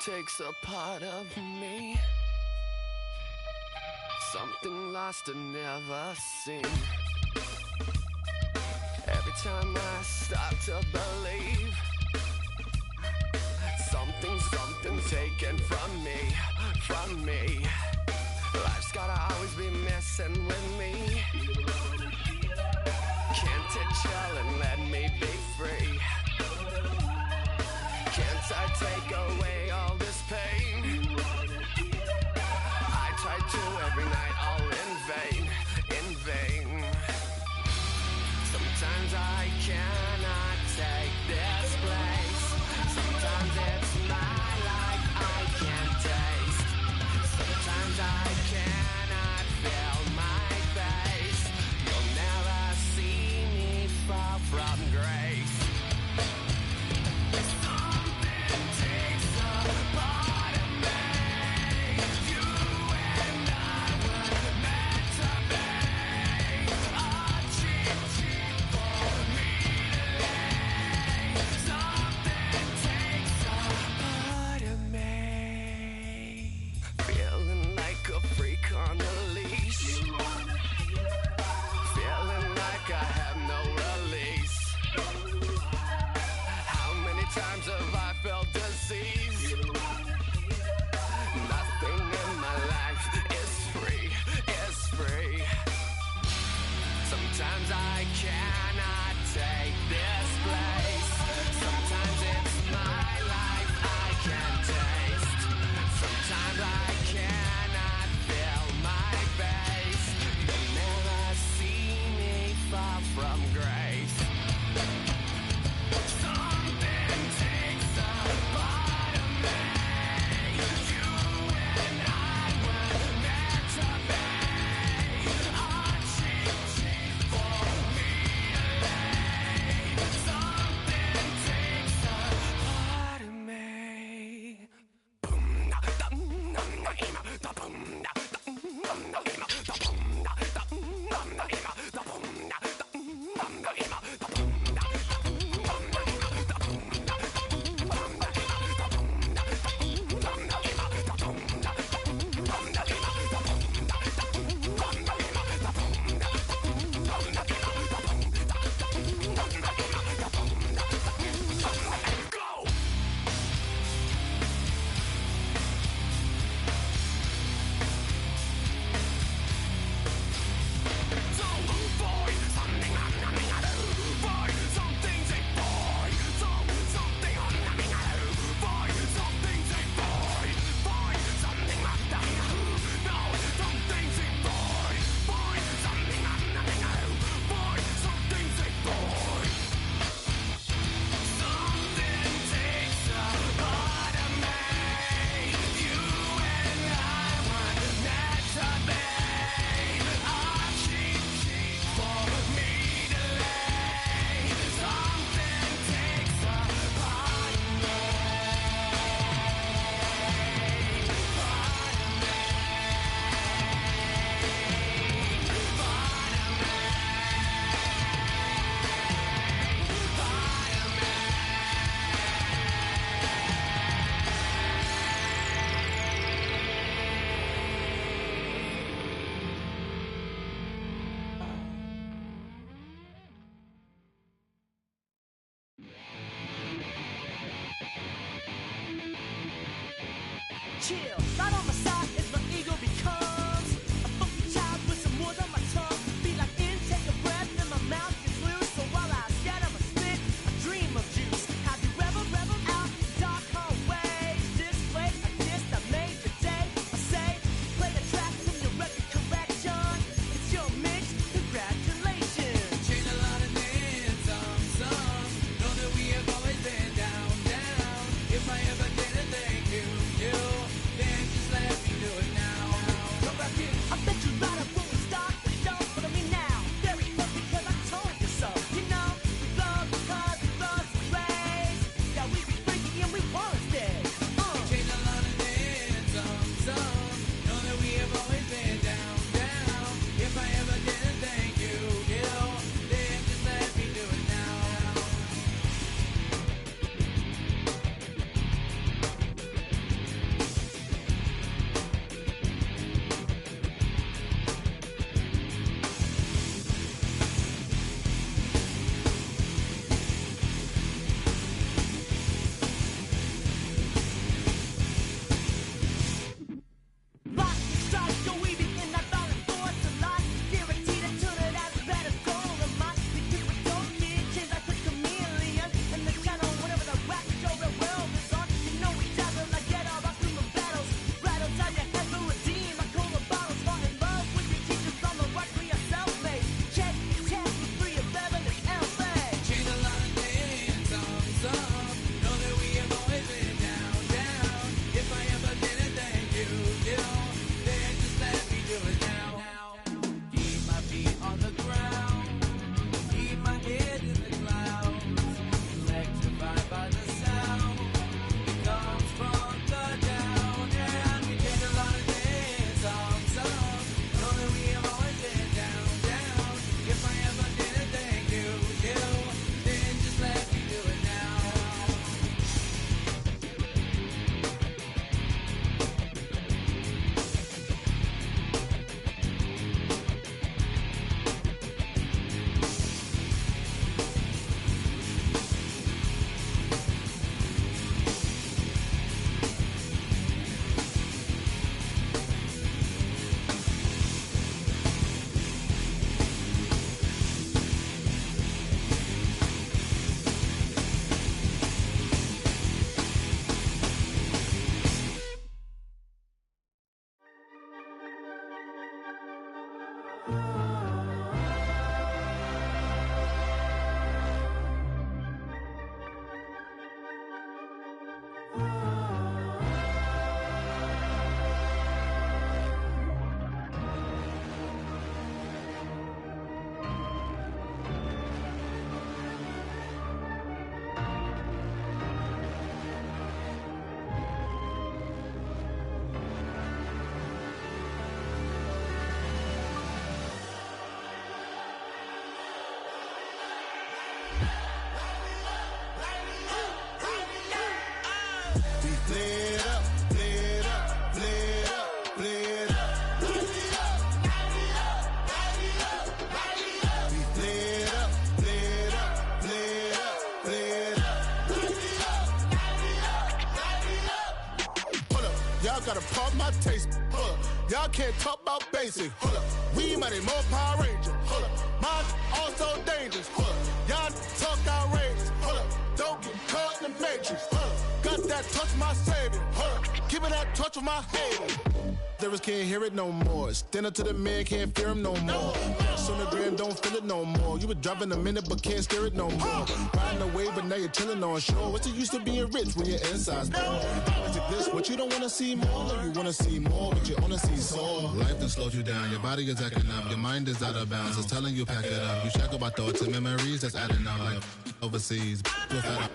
takes a part of me, something lost and never seen. Every time I start to believe, something's taken from me. Life's gotta always be messing with me. Can't it chill and let me be free? Can't I take away all this pain? I try to every night, all in vain. Sometimes I cannot take this place. Sometimes it's my life I can't taste. Sometimes I cannot feel my face. You'll never see me fall from grace. Something takes a part of me. You and I were meant to be. A cheat for me to lay. Something takes a part of me. Feeling like a freak on a leash. Feeling like I have no release. How many times have I felt disease? Nothing in my life is free. Sometimes I cannot take this place. Sometimes it's my life I can't taste. Sometimes I cannot feel my face. You'll never see me fall from grace. Something takes a part of me. You and I were meant to be. A cheat for me to lay. Something takes a part of me. Boom, da, dum, dum, da, ima, da, boom, da, dum, dum, da, ima, da, boom, da, dum, dum, da, ima, da, boom, da, dum, dum, da, ima, da, boom, da, dum, dum, da, ima, da, boom, da, dum, dum, da, ima, da, boom, da, dum, dum, da, ima, da, boom, da, dum, dum, da, ima, da, boom, da, dum, dum, da, ima, da, boom, da, dum, dum, da, ima, da, boom, da, go! Chill, right on my side is my ego becomes a funky child with some words on my tongue. Be like intake a breath and my mouth gets loose. So while I scatter my spit, I dream of juice. Have you ever reveled out in dark hallways? This place like this that made the day. I say, play the track from your record collection. It's your mix, congratulations. Change a lot of names, some know that we have always been down. If I ever did a thank you, then just let Gotta pump my taste. Y'all can't talk about basic. We mighty more Power Ranger. Mine also dangerous. Y'all talk outrageous. Don't get caught in the matrix. Got that touch my savior. Give me that touch of my haters. Lyrics can't hear it no more. Stand up to the man, can't fear him no more. Sonogram don't feel it no more. You were driving a minute but can't steer it no more. Riding away but now you're chilling on shore. What's the use of being rich when your inside's poor? Is it this what you don't wanna see more? No, you wanna see more, but you wanna see sore. Life done slowed you down, your body is acting up. Your mind is out of bounds, it's telling you pack it up. You shackle by thoughts and memories that's adding up. Like overseas, you're fed up.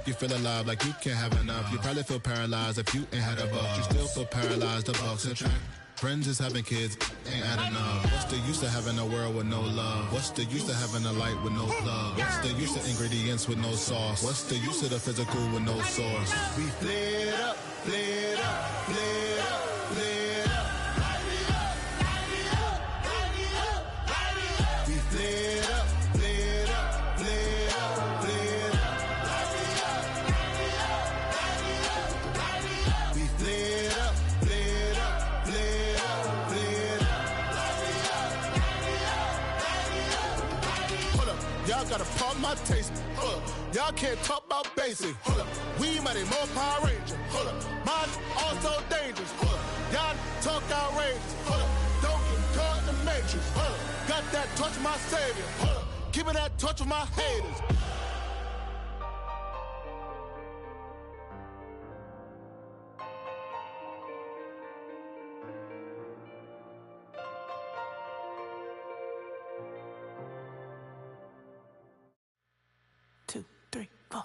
You feel alive like you can't have enough. You probably feel paralyzed if you ain't had a buck. You still feel paralyzed, the bucks and track. Friends is having kids, ain't adding up. What's the use of having a world with no love? What's the use of having a light with no plug? What's the use of ingredients with no sauce? What's the use of the physical with no source? We flared up, flared up, flared up, flared up. We flared up, flared up, flared up, flared up. We flared up, flared up, flared up, flared up. Hold up, y'all gotta pump my taste. Hold up, y'all can't talk about basic. Hold up, we mighty more Power Ranger. Hold up, mine also dangerous. Hold up, y'all talk outrageous. Hold up, don't get caught in the matrix. Hold up, got that touch of my savior. Hold up, give me that touch of my haters. Two, three, four.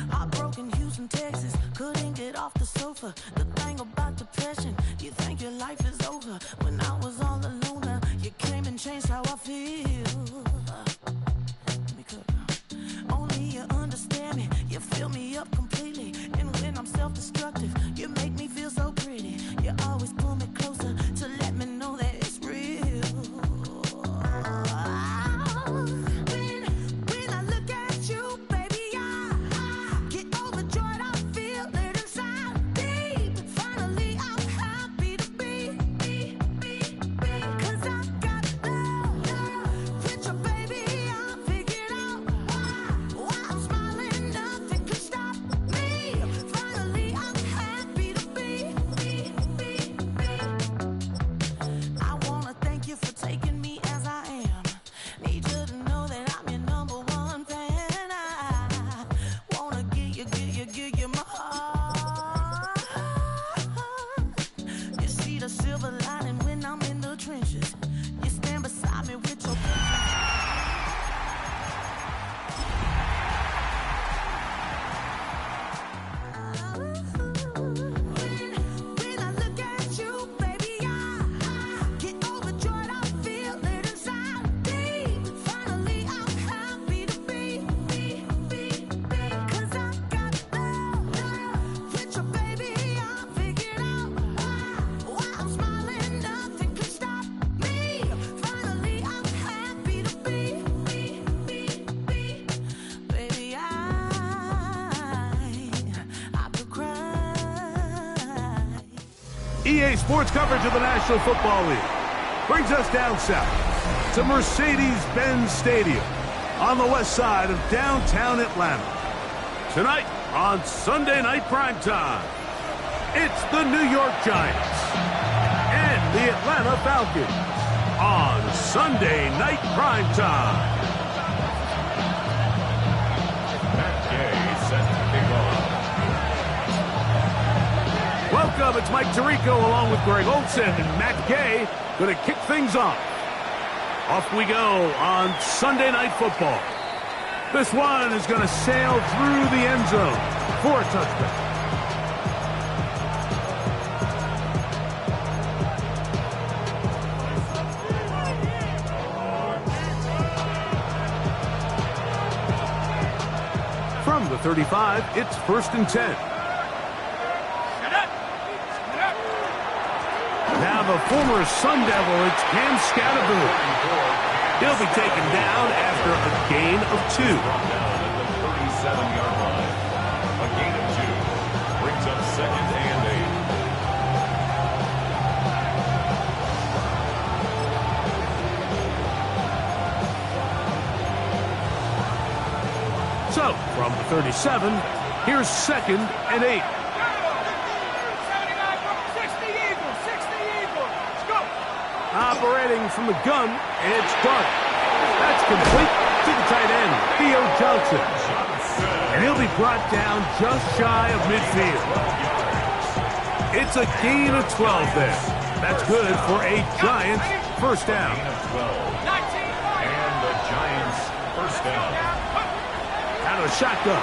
Heartbroken Houston, Texas, couldn't get off the sofa. The thing about depression, you think your life is over. When I was all alone, you came and changed how I feel. Let me cook now. Only you understand me, you fill me up completely. And when I'm self-destructive, you make me feel so pretty. You always pull me closer to let me know that it's real. When I look at you, baby, I get overjoyed. I feel it inside deep. Finally, I'm happy to be. 'Cause I got love with your baby. I figured out why I'm smiling. Nothing could stop me. Finally, I'm happy to be. I wanna thank you for taking me as I am. Need you to know that I'm your number one fan. I wanna give you my heart. You see the silver lining when I'm in the trenches. You stand beside me with your When I look at you, baby, I get overjoyed. I feel it inside deep. Finally, I'm happy to be. 'Cause I got love with your baby. I figured out why I'm smiling. Nothing could stop me. Finally, I'm happy to be. Baby, I could cry. EA Sports coverage of the National Football League brings us down south to Mercedes-Benz Stadium on the west side of downtown Atlanta. Tonight on Sunday Night Primetime, it's the New York Giants and the Atlanta Falcons on Sunday Night Primetime. Matt Gay set to kick off. Welcome, it's Mike Tirico along with Greg Olson and Matt Gay going to kick things off. Off we go on Sunday Night Football. This one is going to sail through the end zone for a touchback. From the 35, it's 1st and 10. Now the former Sun Devil, it's Cam Scattergood. He'll be taken down after a gain of 2. Down at the 37-yard line. A gain of 2 brings up 2nd and 8. So, from the 37, here's 2nd and 8. Operating from the gun, it's Dart. That's complete to the tight end, Theo Johnson. And he'll be brought down just shy of midfield. It's a gain of 12 there. That's good for a Giants first down. And the Giants first down. Out of the shotgun,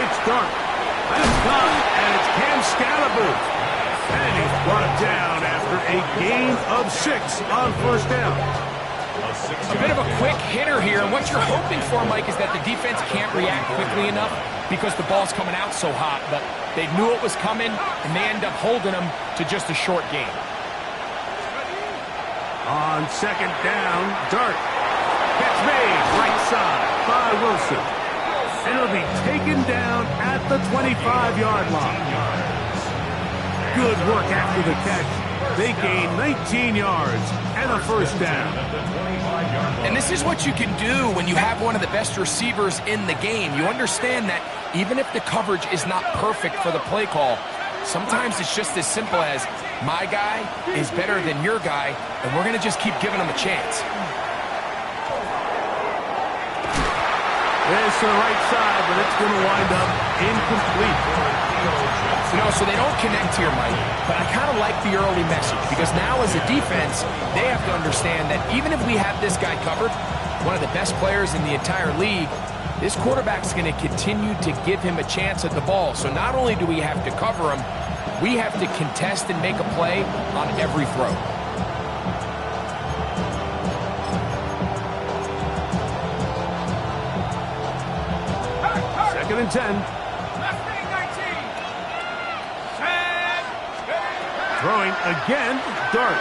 it's Dart. That's gone, and it's Cam Scalaboo. And he's brought down after a gain of 6 on first down. A bit of a quick hitter here, and what you're hoping for, Mike, is that the defense can't react quickly enough because the ball's coming out so hot, but they knew it was coming, and they end up holding them to just a short gain. On 2nd down, Dart. Catch made right side by Wilson. And it'll be taken down at the 25-yard line. Good work after the catch. They gain 19 yards and a first down. And this is what you can do when you have one of the best receivers in the game. You understand that even if the coverage is not perfect for the play call, sometimes it's just as simple as my guy is better than your guy, and we're going to just keep giving him a chance. It's to the right side, but it's going to wind up incomplete. You know, so they don't connect here, Mike, but I kind of like the early message because now as a defense, they have to understand that even if we have this guy covered, one of the best players in the entire league, this quarterback's going to continue to give him a chance at the ball. So not only do we have to cover him, we have to contest and make a play on every throw. Second and 10. Throwing again, Dart.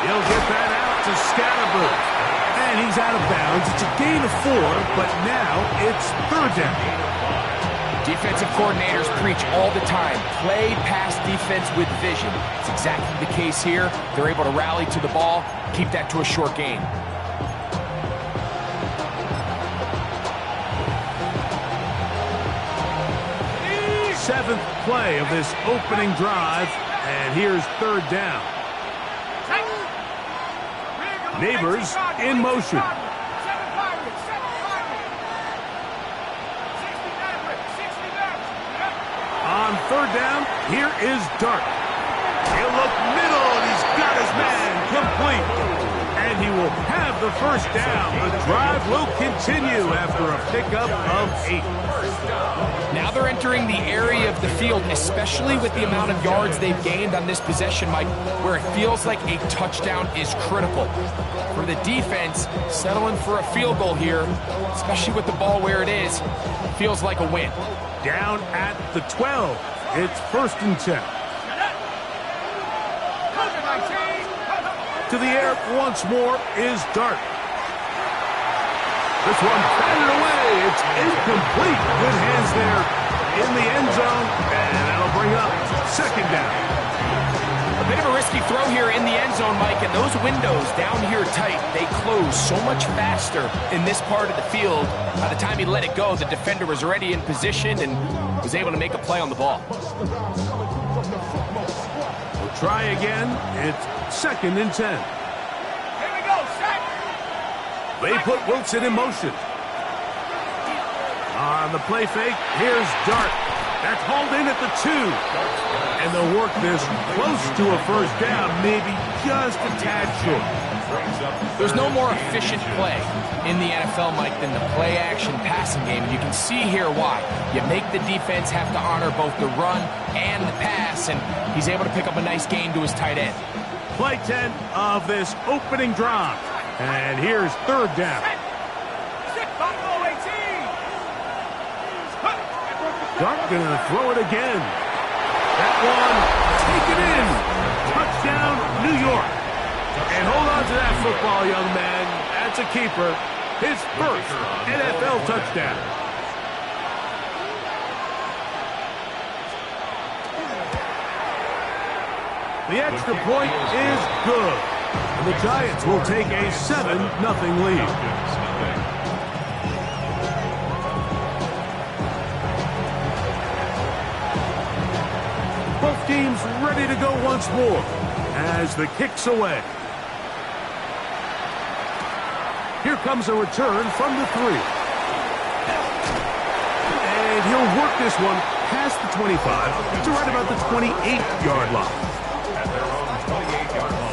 He'll get that out to Scattergood. And he's out of bounds. It's a gain of 4, but now it's 3rd down. Defensive coordinators preach all the time, play pass defense with vision. It's exactly the case here. They're able to rally to the ball, keep that to a short gain. Seventh play of this opening drive. And here's 3rd down. Neighbors in motion. On 3rd down, here is Dart. He'll look middle, and he's got his man complete. And he will have the first down. The drive will continue after a pickup of 8. Now they're entering the area of the field, especially with the amount of yards they've gained on this possession, Mike, where it feels like a touchdown is critical. For the defense, settling for a field goal here, especially with the ball where it is, feels like a win. Down at the 12. It's 1st and 10. To the air once more is Dart. This one batted away. It's incomplete. Good hands there in the end zone, and that'll bring up 2nd down. A bit of a risky throw here in the end zone, Mike, and those windows down here tight, they close so much faster in this part of the field. By the time he let it go, the defender was already in position and was able to make a play on the ball. We'll try again. It's 2nd and 10. Here we go, set. They put Wilson in motion. On the play fake, here's Dart. That's hauled in at the 2. And they'll work this close to a first down, maybe just a tad short. There's no more efficient play in the NFL, Mike, than the play-action passing game. And you can see here why. You make the defense have to honor both the run and the pass, and he's able to pick up a nice gain to his tight end. Play 10 of this opening drive. And here's third down. Dart gonna throw it again. That one, take it in. Touchdown, New York. And hold on to that football, young man. That's a keeper. His first NFL touchdown. The extra point is good. And the Giants will take a 7-0 lead. Both teams ready to go once more as the kick's away. Here comes a return from the 3. And he'll work this one past the 25 to right about the 28-yard line. At their own 28-yard line.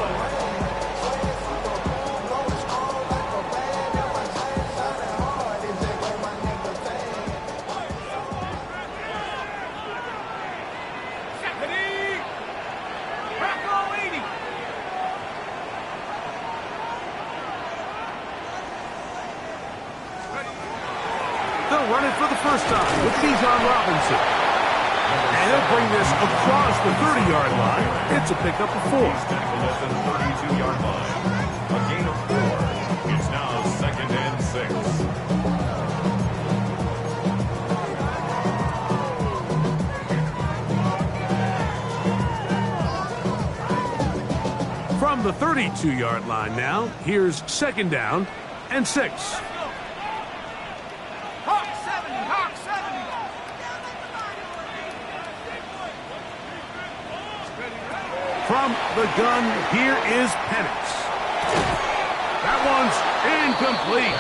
They'll run it for the first time with Bijan Robinson. And he'll bring this across the 30-yard line. It's a pickup of 4. He's tackled at the 32-yard line. A gain of 4. It's now 2nd and 6. From the 32-yard line now, here's 2nd down and 6. From the gun, here is Penix. That one's incomplete.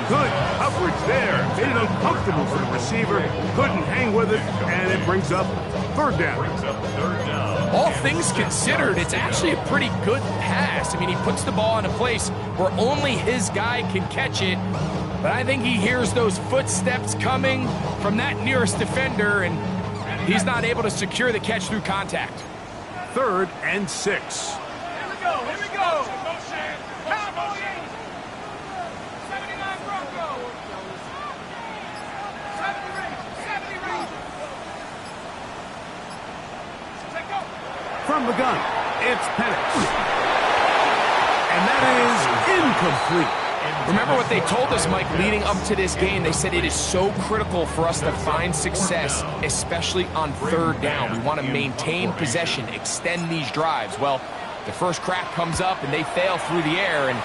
Good coverage there. Made it uncomfortable for the receiver. Couldn't hang with it, and it brings up third down. All things considered, it's actually a pretty good pass. I mean, he puts the ball in a place where only his guy can catch it. But I think he hears those footsteps coming from that nearest defender, and he's not able to secure the catch through contact. 3rd and 6. Here we go. 79 Bronco. 70 Reed. From the gun, it's Penix. And that is incomplete. Remember what they told us, Mike, leading up to this game. They said it is so critical for us to find success, especially on 3rd down. We want to maintain possession, extend these drives. Well, the first crack comes up and they fail through the air, and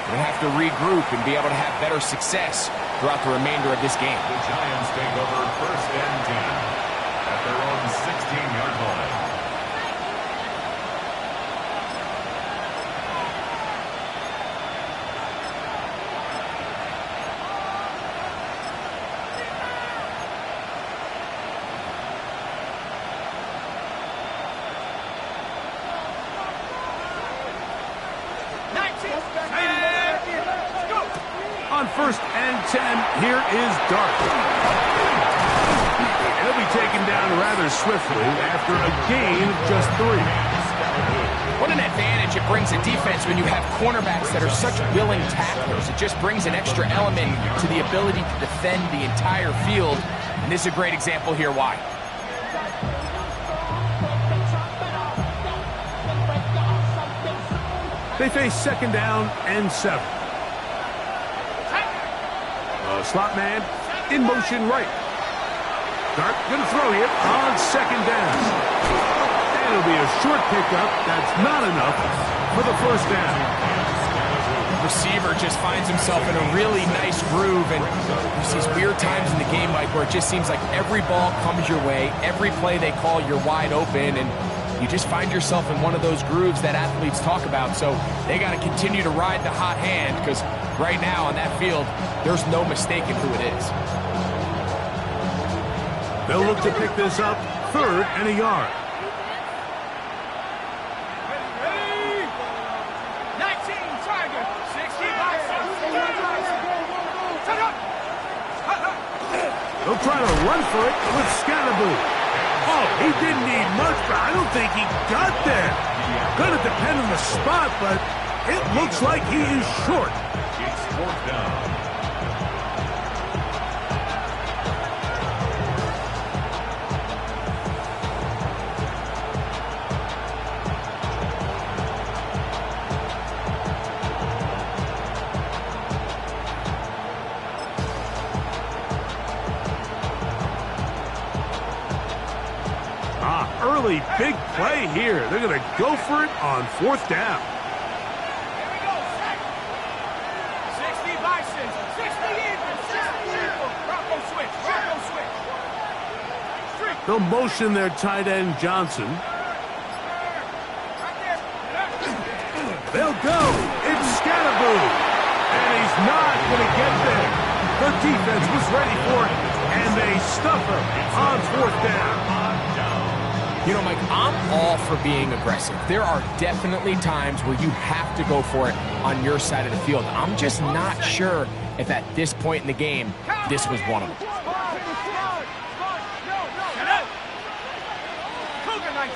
we'll have to regroup and be able to have better success throughout the remainder of this game. The Giants take over 1st and 10 at their own 16-yard line. On 1st and 10, here is Dart. He'll be taken down rather swiftly after a gain of just 3. What an advantage it brings a defense when you have cornerbacks that are such willing tacklers. It just brings an extra element to the ability to defend the entire field. And this is a great example here why. They face 2nd down and 7. Slot man in motion right. Dart gonna throw here on 2nd down. And it'll be a short pickup. That's not enough for the first down. Receiver just finds himself in a really nice groove, and there's these weird times in the game, Mike, where it just seems like every ball comes your way, every play they call, you're wide open, and you just find yourself in one of those grooves that athletes talk about. So they got to continue to ride the hot hand, because right now on that field, there's no mistaking who it is. They'll look to pick this up 3rd and a yard. 19 Tiger, 60 Bison. They'll try to run for it with Scatterboo. Oh, he didn't need much, but I don't think he got there. Gonna depend on the spot, but it looks like he is short. It's 4th down. Early big play here. They're going to go for it on 4th down. Here we go. 60 Bison, 60 Eagles, 60 Eagles. Bronco switch, Bronco switch. They'll motion their tight end Johnson. They'll go. It's Scatterboo. And he's not going to get there. The defense was ready for it, and they stuff him on 4th down. You know, Mike, I'm all for being aggressive. There are definitely times where you have to go for it on your side of the field. I'm just not sure if at this point in the game, this was one of them. Cougar 19.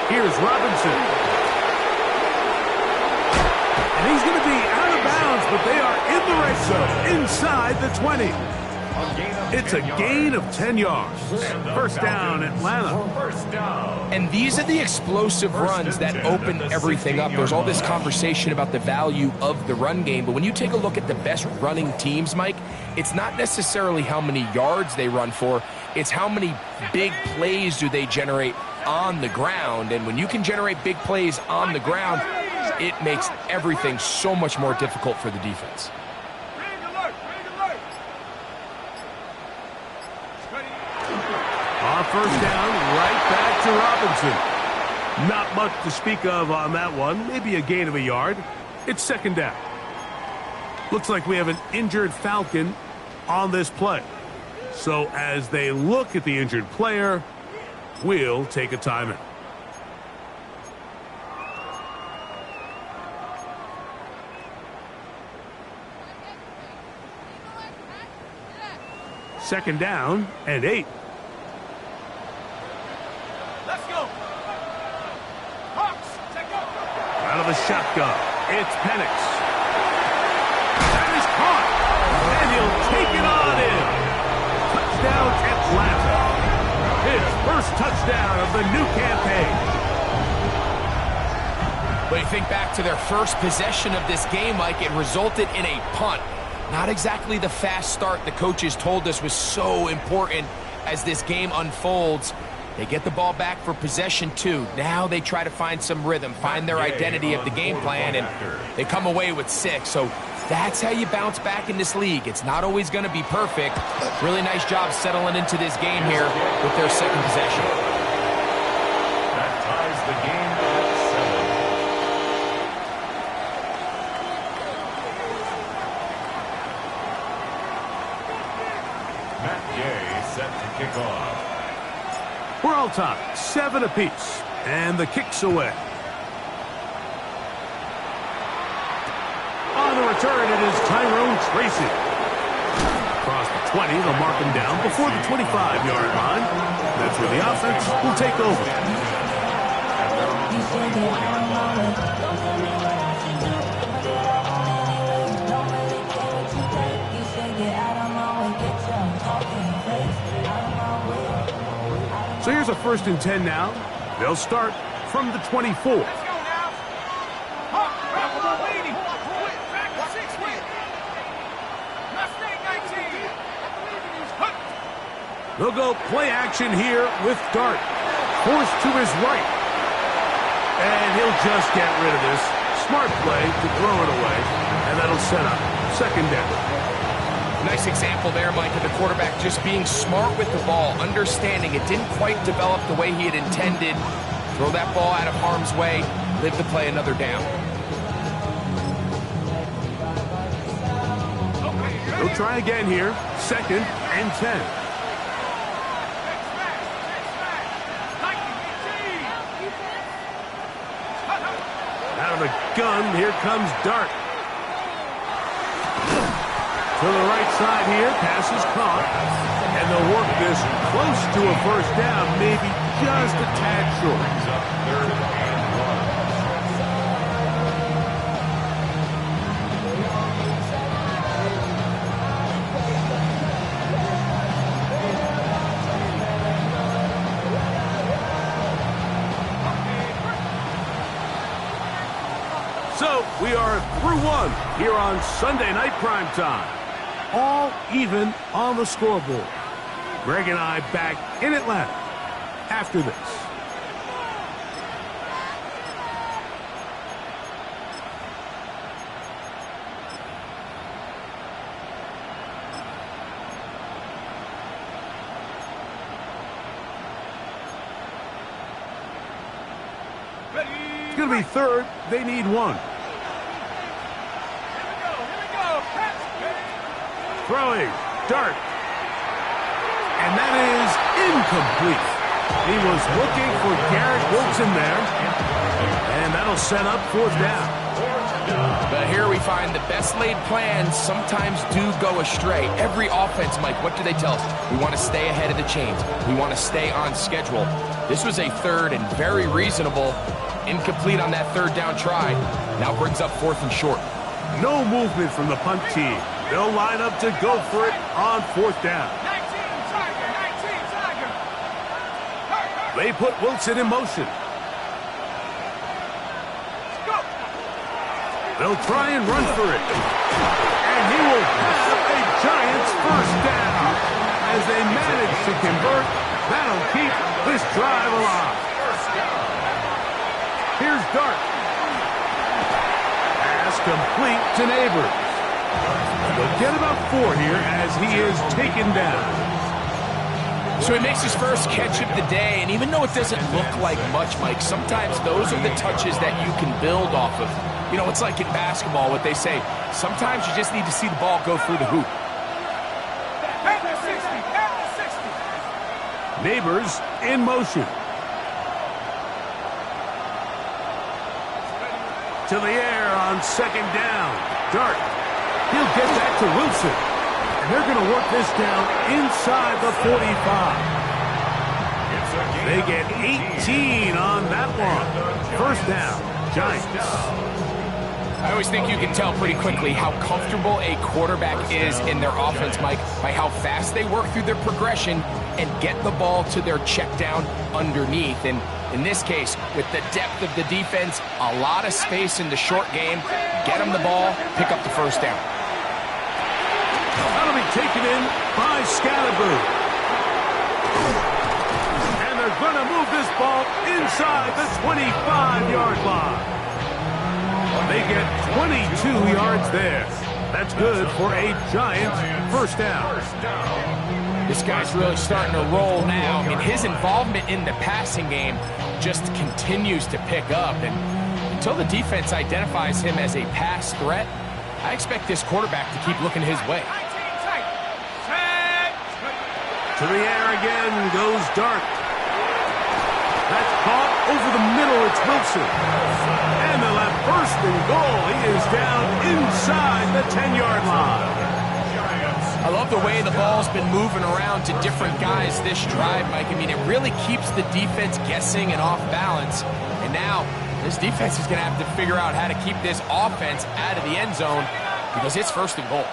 Here's Robinson. And he's going to be out of bounds, but they are in the red zone, inside the 20. It's a gain of 10 yards. 1st down, Atlanta. 1st down. And these are the explosive runs that open everything up. There's all this conversation about the value of the run game, but when you take a look at the best running teams, Mike, it's not necessarily how many yards they run for, it's how many big plays do they generate on the ground. And when you can generate big plays on the ground, it makes everything so much more difficult for the defense. On 1st down, right back to Robinson. Not much to speak of on that one. Maybe a gain of a yard. It's 2nd down. Looks like we have an injured Falcon on this play. So as they look at the injured player, we'll take a timeout. Second down and 8. Let's go. Hawks, take over. Out of the shotgun, it's Penix. That is caught, and he'll take it on in. Touchdown, Atlanta. His first touchdown of the new campaign. But you think back to their first possession of this game, Mike, it resulted in a punt. Not exactly the fast start the coaches told us was so important as this game unfolds. They get the ball back for possession 2. Now they try to find some rhythm, find their identity of the game plan, and they come away with 6. So that's how you bounce back in this league. It's not always going to be perfect. Really nice job settling into this game here with their 2nd possession. That ties the game at 7. Set to kick off. We're all tied, 7 apiece, and the kick's away. On the return, it is Tyrone Tracy. Across the 20, they'll mark him down before the 25-yard line. That's where the offense will take over. So here's a 1st and 10 now. They'll start from the 24. Let's go now. Hawk, leading. Back to 60. Mustang 19. They'll go play action here with Dart. Forced to his right. And he'll just get rid of this. Smart play to throw it away. And that'll set up 2nd down. Nice example there, Mike, of the quarterback just being smart with the ball, understanding it didn't quite develop the way he had intended. Throw that ball out of harm's way, live to play another down. They'll try again here. 2nd and 10. Out of the gun, here comes Dart. To the right side here, pass is caught. And they'll work this close to a first down, maybe just a tad short. Brings up 3rd and 1. So we are through one here on Sunday Night Primetime. All even on the scoreboard. Greg and I back in Atlanta after this. It's going to be 3rd. They need 1. Throwing. Dart. And that is incomplete. He was looking for Garrett Wilson there. And that'll set up 4th down. But here we find the best laid plans sometimes do go astray. Every offense, Mike, what do they tell us? We want to stay ahead of the chains. We want to stay on schedule. This was a 3rd and very reasonable. Incomplete on that 3rd down try. Now brings up 4th and short. No movement from the punt team. They'll line up to go for it on 4th down. 19 Tiger. They put Wilson in motion. Go. They'll try and run for it. And he will have a Giants first down. As they manage to convert, that'll keep this drive alive. Here's Dart. Pass complete to Neighbors. They'll get about 4 here as he is taken down. So he makes his first catch of the day, and even though it doesn't look like much, Mike, sometimes those are the touches that you can build off of. You know, it's like in basketball, what they say, sometimes you just need to see the ball go through the hoop. Neighbors in motion. To the air on 2nd down. Dart. He'll get that to Wilson. And they're going to work this down inside the 45. They get 18 on that one. First down, Giants. I always think you can tell pretty quickly how comfortable a quarterback is in their offense, Mike, by how fast they work through their progression and get the ball to their check down underneath. And in this case, with the depth of the defense, a lot of space in the short game, get them the ball, pick up the first down. That'll be taken in by Scalaboo. And they're going to move this ball inside the 25-yard line. They get 22 yards there. That's good for a Giants first down. This guy's really starting to roll now. I mean, his involvement in the passing game just continues to pick up. And until the defense identifies him as a pass threat, I expect this quarterback to keep looking his way. To the air again goes Dart. That's caught over the middle. It's Wilson. And they'll have 1st and goal. He is down inside the 10-yard line. I love the way the ball's been moving around to different guys this drive, Mike. I mean, it really keeps the defense guessing and off balance. And now this defense is going to have to figure out how to keep this offense out of the end zone because it's 1st and goal.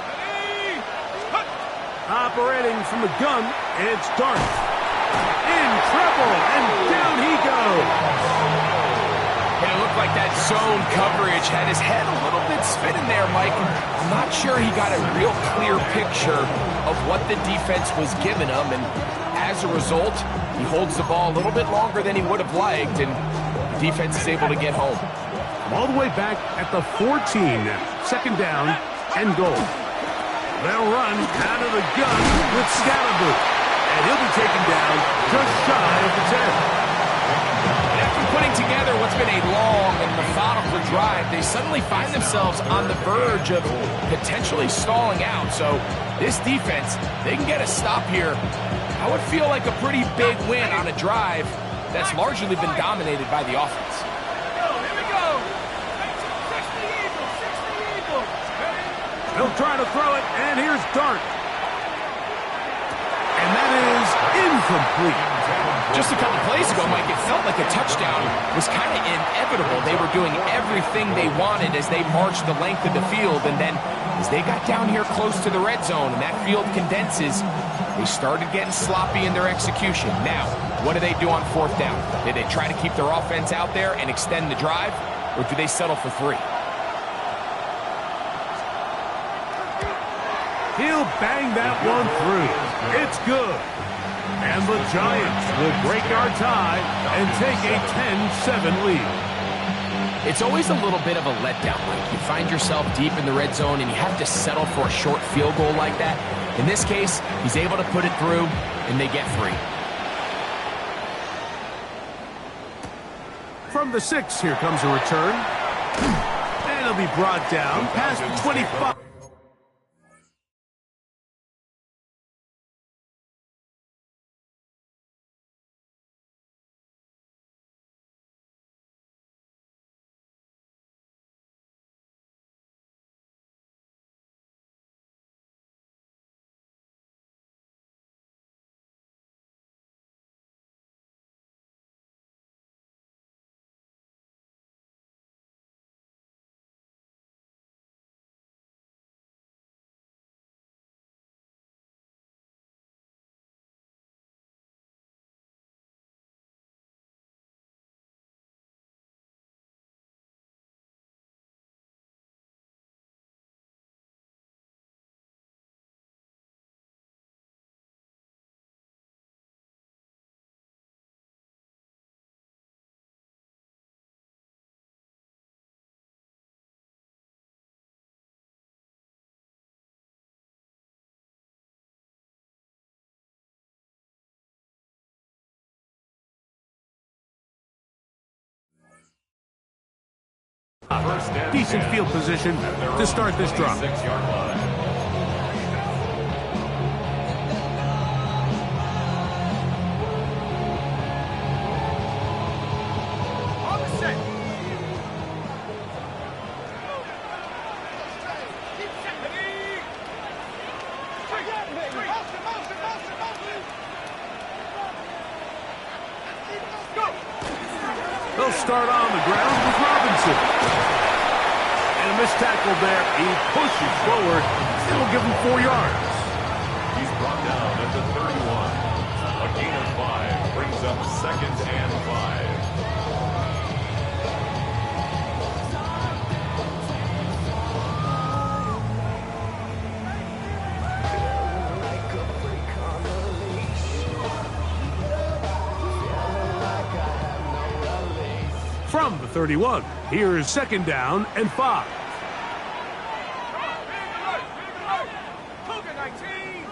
Operating from the gun, it's Dart. In trouble, and down he goes. And it looked like that zone coverage had his head a little bit spinning there, Mike. I'm not sure he got a real clear picture of what the defense was giving him, and as a result, he holds the ball a little bit longer than he would have liked, and the defense is able to get home. All the way back at the 14 now. 2nd down and goal. They'll run out of the gun with Scalaboo. And he'll be taken down just shy of the 10. After putting together what's been a long and methodical drive, they suddenly find themselves on the verge of potentially stalling out. So this defense, they can get a stop here. I would feel like a pretty big win on a drive that's largely been dominated by the offense. Here we go. 60 Eagles. They'll try to throw it, and here's Dart. And that is incomplete. Just a couple plays ago, Mike, it felt like a touchdown was kind of inevitable. They were doing everything they wanted as they marched the length of the field, and then as they got down here close to the red zone and that field condenses, they started getting sloppy in their execution. Now, what do they do on fourth down? Do they try to keep their offense out there and extend the drive, or do they settle for 3? He'll bang that one through. It's good. And the Giants will break our tie and take a 10-7 lead. It's always a little bit of a letdown, Mike. You find yourself deep in the red zone and you have to settle for a short field goal like that. In this case, he's able to put it through, and they get 3. From the 6, here comes a return. And it'll be brought down past the 25. Decent field position to start this drive. 6-yard line. On the set. They'll start on the ground with Robinson. And a missed tackle there. He pushes forward. It'll give him 4 yards. He's brought down at the 31. A gain of 5 brings up 2nd and 5. From the 31, here's 2nd down and 5. Cougar 19.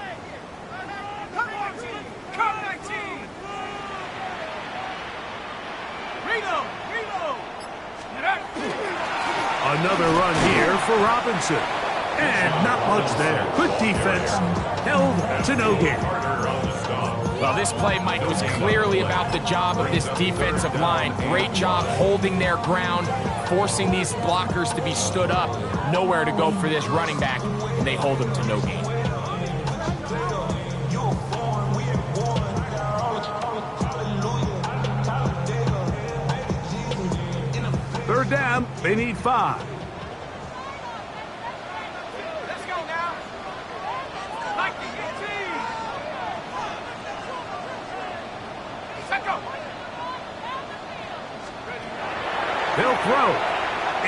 Come 19. Reno. Another run here for Robinson. And not much there. Good defense. Held to no gain. Carter on the stop. Well, this play, Mike, was clearly about the job of this defensive line. Great job holding their ground, forcing these blockers to be stood up. Nowhere to go for this running back, and they hold him to no gain. Third down, they need 5. Let's go now. Like the 18. Set go. They'll throw.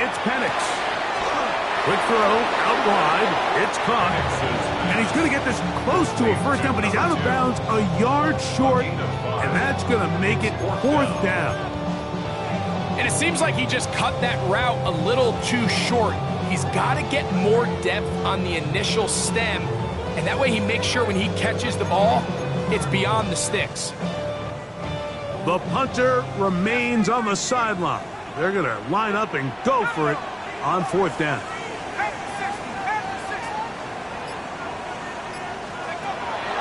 It's Penix. Quick throw, out wide. It's caught. And he's going to get this close to a first down, but he's out of bounds a yard short. And that's going to make it 4th down. And it seems like he just cut that route a little too short. He's got to get more depth on the initial stem, and that way he makes sure when he catches the ball, it's beyond the sticks. The punter remains on the sideline. They're going to line up and go for it on 4th down.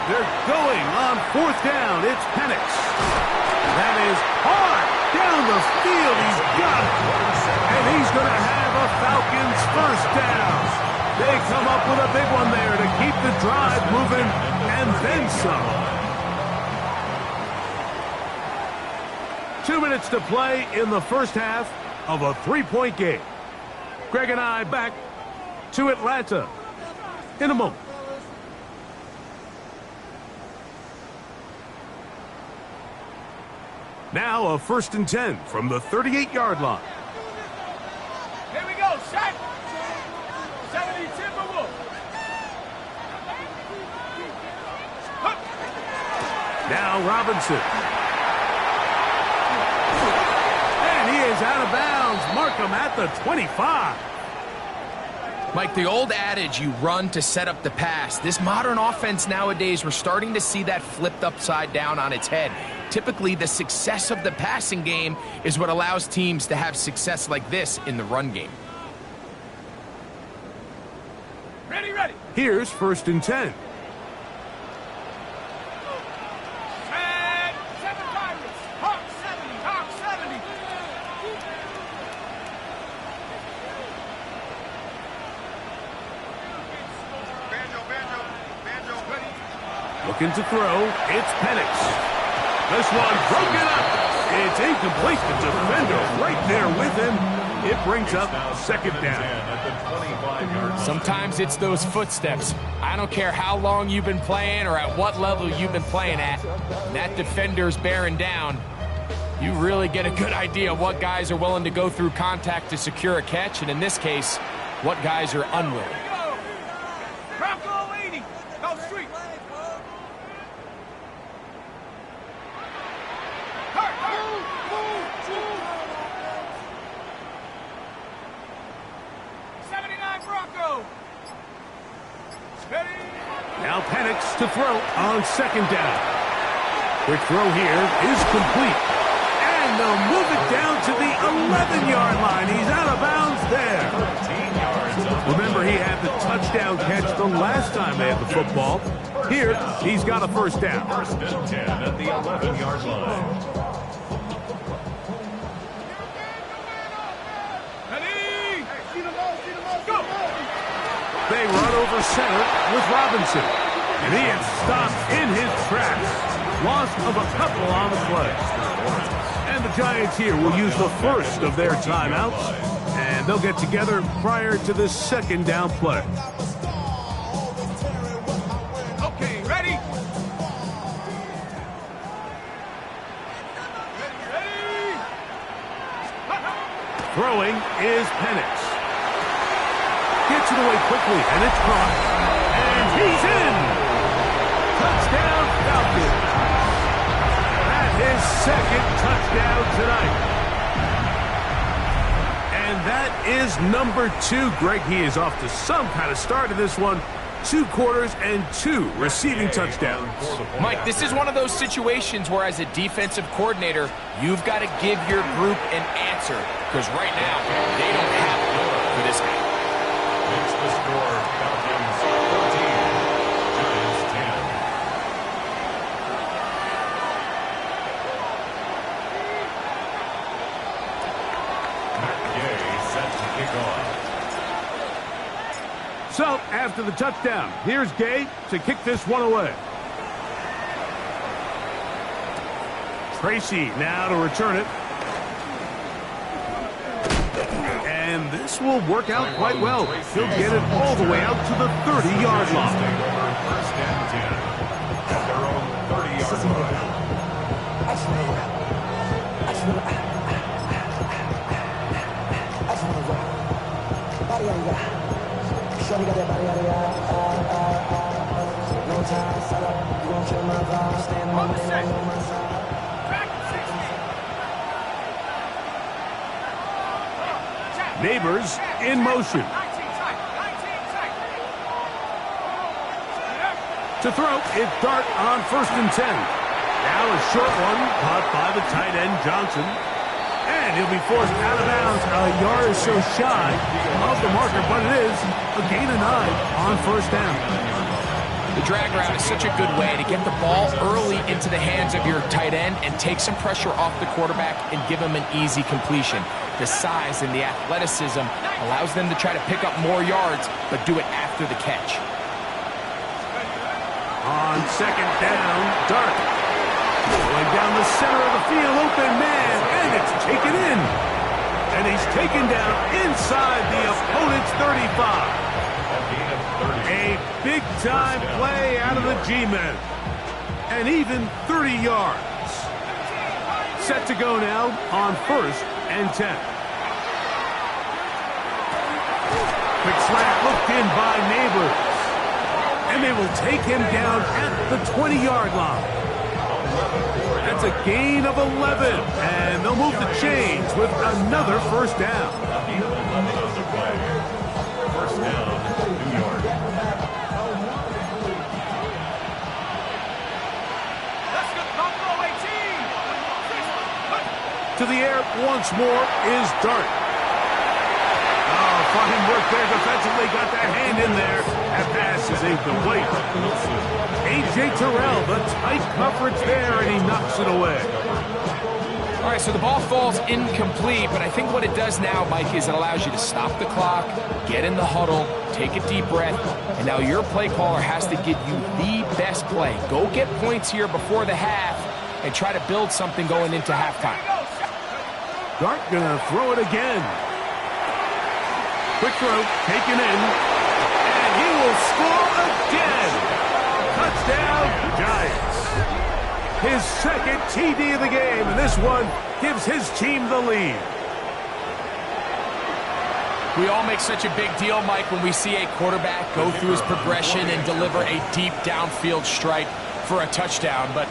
They're going on 4th down. It's Penix. That is hard down the field. He's got it. And he's going to have a Falcons first down. They come up with a big one there to keep the drive moving and then some. 2 minutes to play in the first half of a 3-point game. Greg and I back to Atlanta in a moment. Now a 1st and 10 from the 38-yard line. Here we go, set. 70 Timberwolves. Now Robinson. And he is out of bounds. Mark him at the 25. Mike, the old adage, you run to set up the pass. This modern offense nowadays, we're starting to see that flipped upside down on its head. Typically, the success of the passing game is what allows teams to have success like this in the run game. Ready, ready. Here's 1st and 10. And 7 Pirates. Hawk 70, Hawk 70. Looking to throw. It's Penix. This one broken up. It's incomplete. The defender right there with him. It brings up 2nd down. Sometimes it's those footsteps. I don't care how long you've been playing or at what level you've been playing at. That defender's bearing down. You really get a good idea of what guys are willing to go through contact to secure a catch, and in this case, what guys are unwilling. Bronco 80. Go street. Now Penix to throw on 2nd down. Quick throw here is complete. And they'll move it down to the 11-yard line. He's out of bounds there. Remember, he had the touchdown catch the last time they had the football. Here, he's got a 1st down. 1st and 10 at the 11-yard line. They run over center with Robinson. And he is stopped in his tracks. Loss of a couple on the play. And the Giants here will use the first of their timeouts. And they'll get together prior to the 2nd down play. Okay, ready? Ready? Throwing is Penix. Gets it away quickly, and it's caught. And he's in! Touchdown, Falcons. That is 2nd touchdown tonight. And that is number 2. Greg, he is off to some kind of start in this one. 2 quarters and 2 receiving touchdowns. Mike, this is one of those situations where as a defensive coordinator, you've got to give your group an answer. Because right now, they don't have one for this guy. It's the score, Falcons 14, Giants 10. McGay set to kick off. So, after the touchdown, here's Gay to kick this one away. Tracy now to return it. And this will work out quite well. He'll get it all the way out to the 30-yard line. 1st and 10 at their own 30-yard line. Neighbors in motion. To throw, it's Dart on 1st and 10. Now a short one caught by the tight end, Johnson. And he'll be forced out of bounds a yard or so shy of the marker, but it is a gain of 9 on first down. The drag route is such a good way to get the ball early into the hands of your tight end and take some pressure off the quarterback and give him an easy completion. The size and the athleticism allows them to try to pick up more yards, but do it after the catch. On second down, Dart. Going down the center of the field, open man, and it's taken in. And he's taken down inside the opponent's 35. A big-time play out of the G-men. And even 30 yards. Set to go now on first and 10. Quick slant looked in by Neighbors. And they will take him down at the 20-yard line. That's a gain of 11. And they'll move the chains with another first down. First down, New York. To the air once more is Dart. Oh, fine work there defensively. Got that hand in there. That pass is incomplete. A.J. Terrell, the tight coverage there, and he knocks it away. All right, so the ball falls incomplete, but I think what it does now, Mike, is it allows you to stop the clock, get in the huddle, take a deep breath, and now your play caller has to give you the best play. Go get points here before the half and try to build something going into halftime. Dart gonna throw it again. Quick throw, taken in, and he will score again. Touchdown, Giants. His second TD of the game, and this one gives his team the lead. We all make such a big deal, Mike, when we see a quarterback go through his progression and deliver a deep downfield strike for a touchdown, but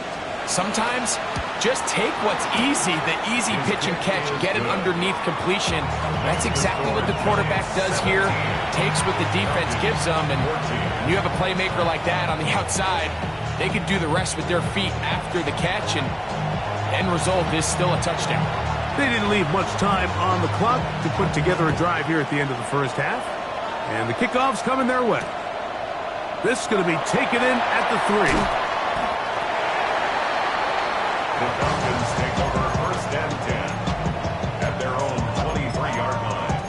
sometimes just take what's easy, the easy pitch and catch, get it underneath completion. That's exactly what the quarterback does here, takes what the defense gives them, and when you have a playmaker like that on the outside, they could do the rest with their feet after the catch, and end result is still a touchdown. They didn't leave much time on the clock to put together a drive here at the end of the first half, and the kickoff's coming their way. This is going to be taken in at the 3. The Falcons take over first and 10 at their own 23-yard line.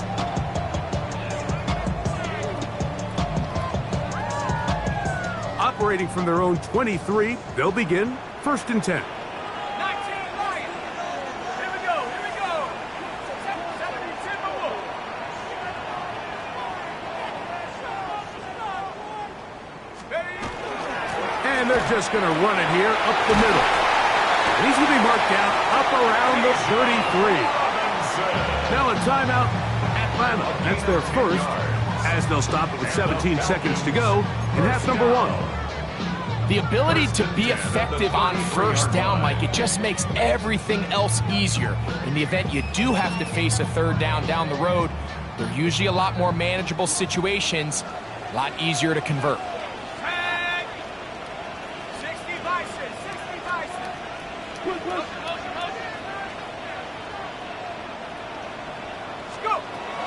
Operating from their own 23, they'll begin first and 10. 19 Lions. Here we go. 70 Timberwolves. And they're just going to run it here up the middle. And he's going to be marked down up around the 33. Now a timeout, Atlanta. That's their first, as they'll stop it with 17 seconds to go in half number 1. The ability to be effective on first down, Mike, it just makes everything else easier. In the event you do have to face a third down the road, they're usually a lot more manageable situations, a lot easier to convert. Tag. 60 Bison. Scoop.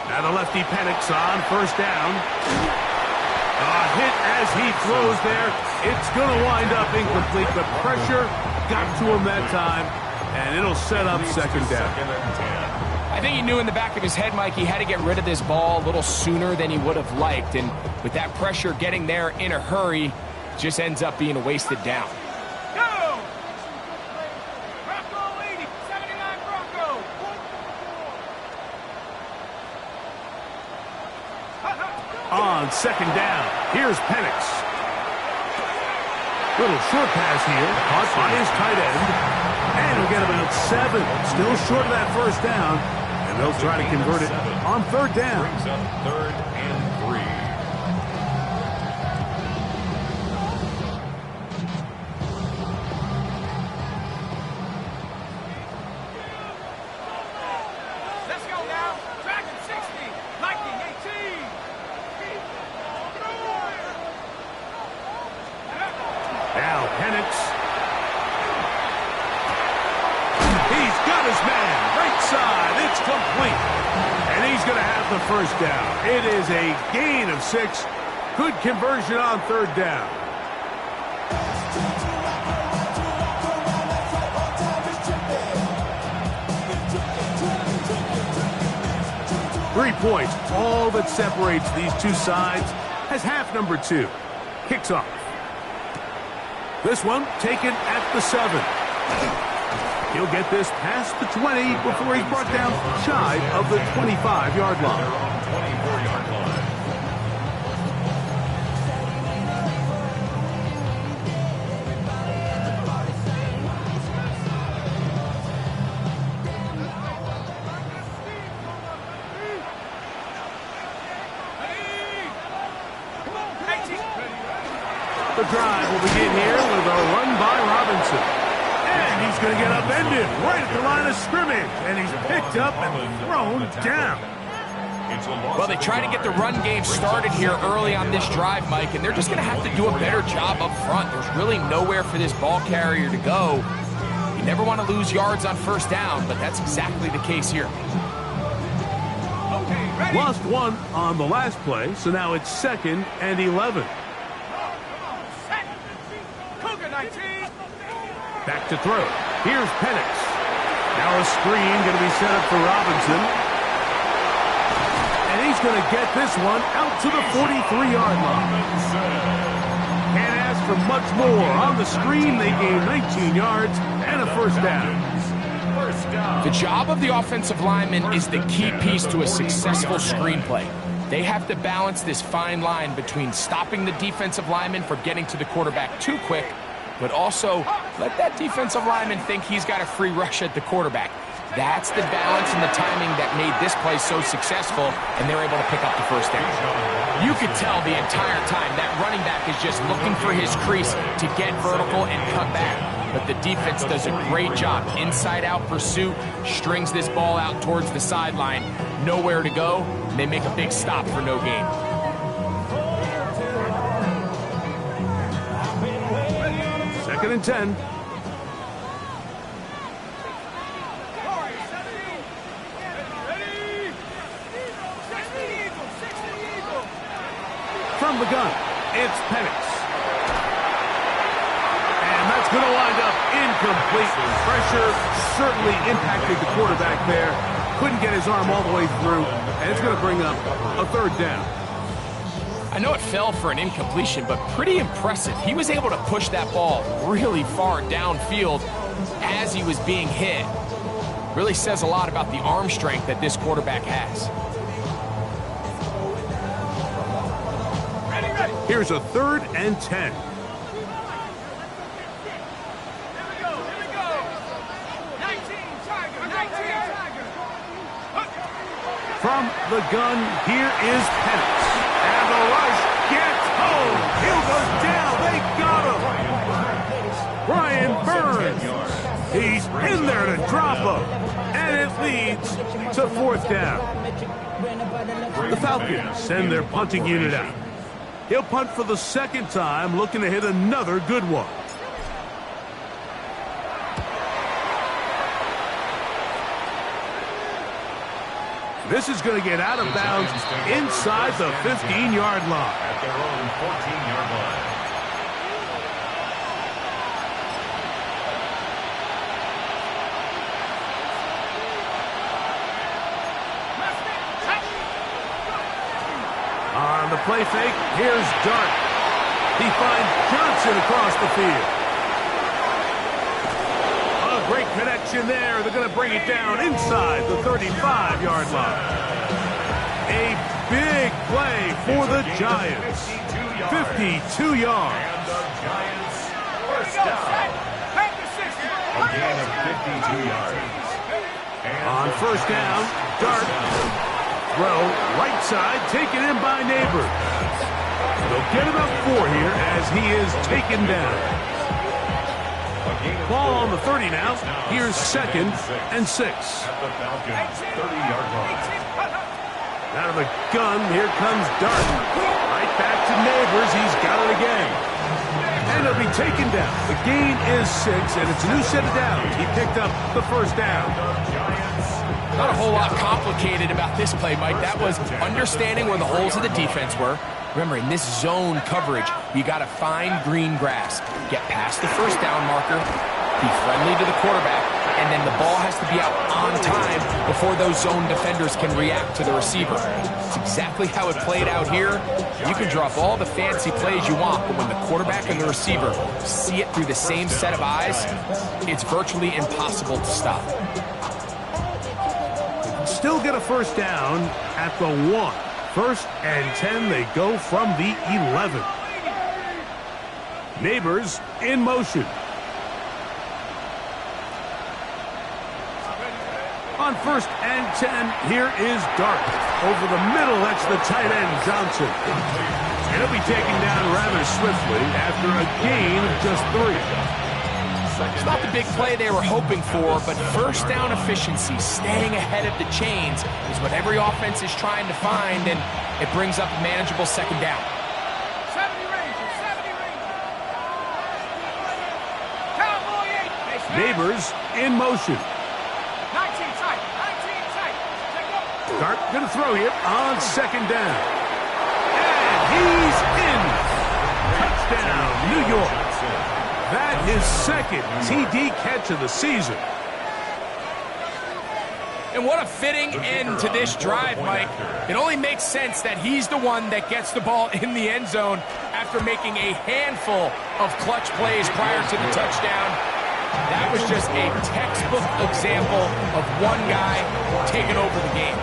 Now the lefty Penix on first down. A hit as he throws there. It's going to wind up incomplete. The pressure got to him that time, and it'll set up second down. I think he knew in the back of his head, Mike, he had to get rid of this ball a little sooner than he would have liked. And with that pressure getting there in a hurry, just ends up being a wasted down. Go. Bronco 80. 79 Bronco. On second down, here's Penix. Little short pass here, caught by his tight end. And he'll get about 7. Still short of that first down. And they'll try to convert it on third down. Brings up third and 3. Let's go now. Dragon 60. Lightning 18. Now Penix. inside. It's complete. And he's going to have the first down. It is a gain of 6. Good conversion on third down. Three points, all that separates these two sides, as half number 2 kicks off. This one taken at the 7. He'll get this past the 20 before he's brought down shy of the 25-yard line. 24-yard line. The drive will begin here with a run by Robinson. And he's going to get upended right at the line of scrimmage. And he's picked up and thrown down. Well, they try to get the run game started here early on this drive, Mike, and they're just going to have to do a better job up front. There's really nowhere for this ball carrier to go. You never want to lose yards on first down, but that's exactly the case here. Lost 1 on the last play, so now it's 2nd and 11. Back to throw. Here's Penix. Now a screen going to be set up for Robinson. And he's going to get this one out to the 43-yard line. Can't ask for much more. On the screen, they gain 19 yards and a first down. The job of the offensive lineman is the key piece to a successful screenplay. They have to balance this fine line between stopping the defensive lineman from getting to the quarterback too quick, but also let that defensive lineman think he's got a free rush at the quarterback. That's the balance and the timing that made this play so successful, and they're able to pick up the first down. You could tell the entire time that running back is just looking for his crease to get vertical and cut back. But the defense does a great job. Inside-out pursuit, strings this ball out towards the sideline. Nowhere to go, and they make a big stop for no gain. Second and 10. From the gun, it's Penix. And that's going to wind up incomplete. Pressure certainly impacted the quarterback there. Couldn't get his arm all the way through, and it's going to bring up a third down. I know it fell for an incompletion, but pretty impressive. He was able to push that ball really far downfield as he was being hit. Really says a lot about the arm strength that this quarterback has. Here's a 3rd and 10. From the gun, here is Penix. And the rush gets home. He'll go down. They got him. Brian Burns. He's in there to drop him. And it leads to 4th down. The Falcons send their punting unit out. He'll punt for the 2nd time, looking to hit another good one. This is going to get out of bounds inside the 15-yard line. At their own 14-yard line. On the play fake, here's Dart. He finds Johnson across the field. A great connection there. They're going to bring it down inside the 35-yard line. A big play for the Giants. 52 yards. And the Giants first down. A gain of 52 yards. On first down, Dart. Throw, right side, taken in by Neighbors. They'll get about 4 here as he is taken down. Ball on the 30 now. Here's 2nd and 6. At the Falcons' 30-yard line. Out of the gun, here comes Dart. Right back to Neighbors. He's got it again. And he'll be taken down. The gain is 6, and it's a new set of downs. He picked up the first down. The Giants Not a whole lot complicated about this play, Mike. That was understanding where the holes of the defense were. Remember, in this zone coverage, you got to find green grass. Get past the first down marker, be friendly to the quarterback, and then the ball has to be out on time before those zone defenders can react to the receiver. It's exactly how it played out here. You can draw up all the fancy plays you want, but when the quarterback and the receiver see it through the same set of eyes, it's virtually impossible to stop. Still get a first down at the 1. First and 10, they go from the 11. Neighbors in motion. On first and 10, here is Dart. Over the middle, that's the tight end, Johnson. And he'll be taken down rather swiftly after a gain of just 3. It's not the big play they were hoping for, but first down efficiency, staying ahead of the chains, is what every offense is trying to find, and it brings up a manageable second down. 70 Rangers, 70 Rangers. Cowboy 8. Neighbors in motion. 19 tight, 19 tight. Check up. Dart gonna throw here on second down. And he's in. Touchdown, New York. That is second TD catch of the season. And what a fitting end to this drive, Mike. It only makes sense that he's the one that gets the ball in the end zone after making a handful of clutch plays prior to the touchdown. That was just a textbook example of one guy taking over the game.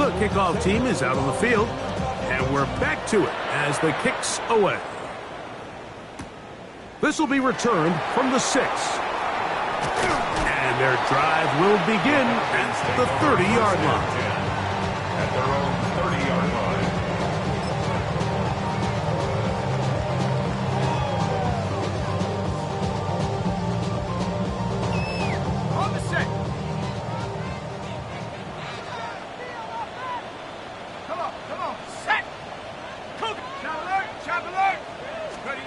The kickoff team is out on the field, and we're back to it as the kick's away. This will be returned from the 6. And their drive will begin at the 30-yard line. At their own 30-yard line. On the set. Come on, set. Cook. Chop alert. Ready.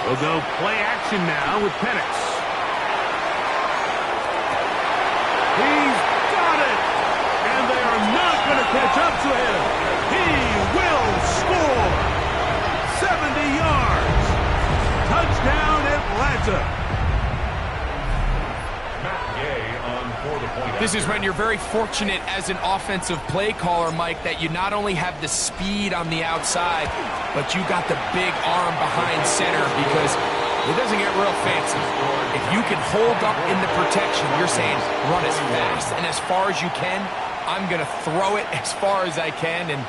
We'll go play action now with Penix. He's got it! And they are not going to catch up to him. He will score! 70 yards! Touchdown, Atlanta! This is when you're very fortunate as an offensive play caller, Mike, that you not only have the speed on the outside, but you got the big arm behind center, because it doesn't get real fancy. If you can hold up in the protection, you're saying run as fast and as far as you can. I'm going to throw it as far as I can, and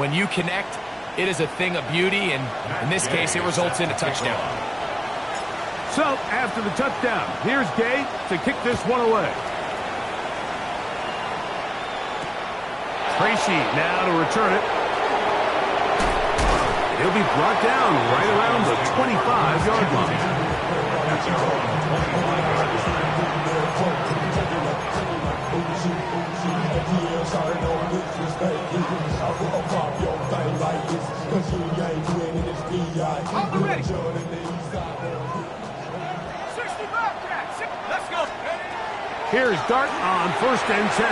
when you connect, it is a thing of beauty, and in this case, it results in a touchdown. So, after the touchdown, here's Gay to kick this one away. Tracy now to return it. He'll be brought down right around the 25-yard line. On the ready. 65 Jack. Let's go. Here's Dart on first and 10.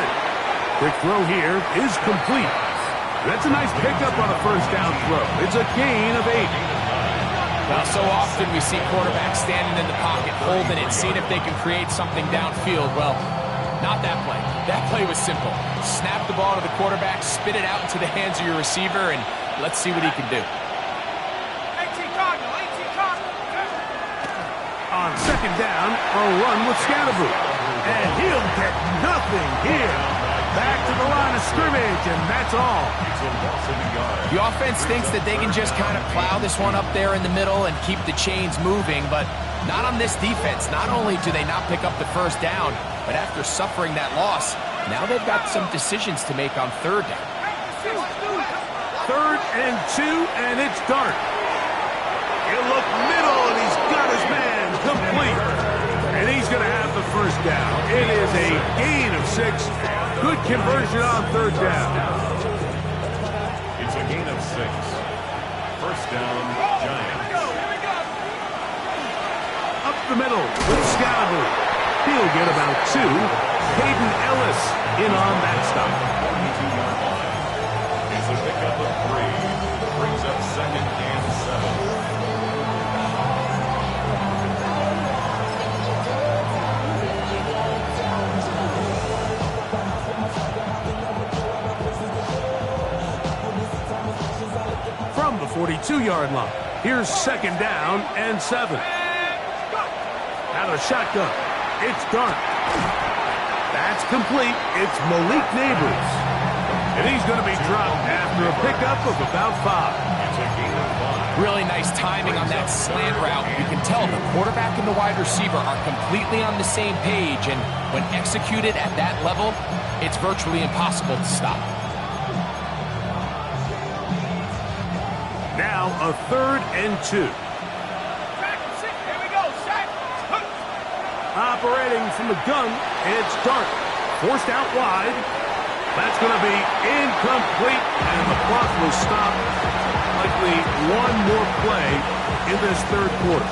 Quick throw here is complete. That's a nice pickup on a first down throw. It's a gain of 8. Well, so often we see quarterbacks standing in the pocket, holding it, seeing if they can create something downfield. Well, not that play. That play was simple. Snap the ball to the quarterback, spit it out into the hands of your receiver, and let's see what he can do. 18 Cardinal, 18 Cardinal. On second down, a run with Scatterboo. And he'll get nothing here. Back to the line of scrimmage, and that's all. The offense thinks that they can just kind of plow this one up there in the middle and keep the chains moving, but not on this defense. Not only do they not pick up the first down, but after suffering that loss, now they've got some decisions to make on third down. 3rd and 2, and it's Dart. He'll look middle, and he's got his man complete. And he's going to have the first down. It is a gain of 6. Good conversion on third down. It's a gain of 6. First down, Giants. the middle with Scalaboo. He'll get about 2. Hayden Ellis in on that stop. 22-yard line. It's a pickup of 3. Brings up 2nd and 7. From the 42-yard line, here's 2nd down and 7. Out of the shotgun, it's Dart. That's complete. It's Malik Neighbors. And he's going to be dropped after a pickup of about 5. It's a gain of 5. Really nice timing on that slant route. You can tell the quarterback and the wide receiver are completely on the same page, and when executed at that level, it's virtually impossible to stop. Now a 3rd and 2. Operating from the gun, it's Dart. Forced out wide. That's going to be incomplete, and the clock will stop. Likely one more play in this 3rd quarter.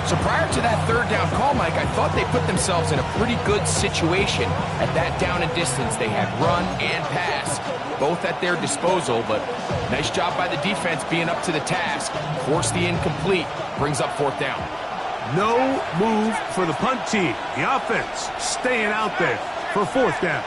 So prior to that 3rd down call, Mike, I thought they put themselves in a pretty good situation at that down and distance. They had run and pass, both at their disposal, but nice job by the defense being up to the task. Forced the incomplete, brings up 4th down. No move for the punt team. The offense staying out there for 4th down.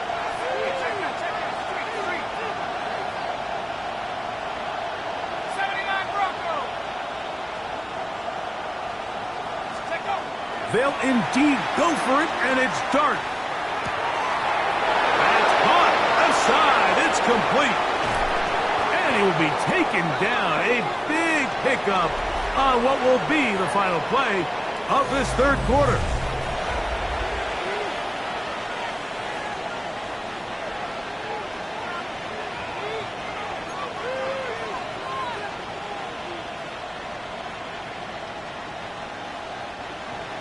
They'll indeed go for it, and it's Dart. That's caught aside. It's complete. And he will be taken down. A big pickup on what will be the final play of this 3rd quarter.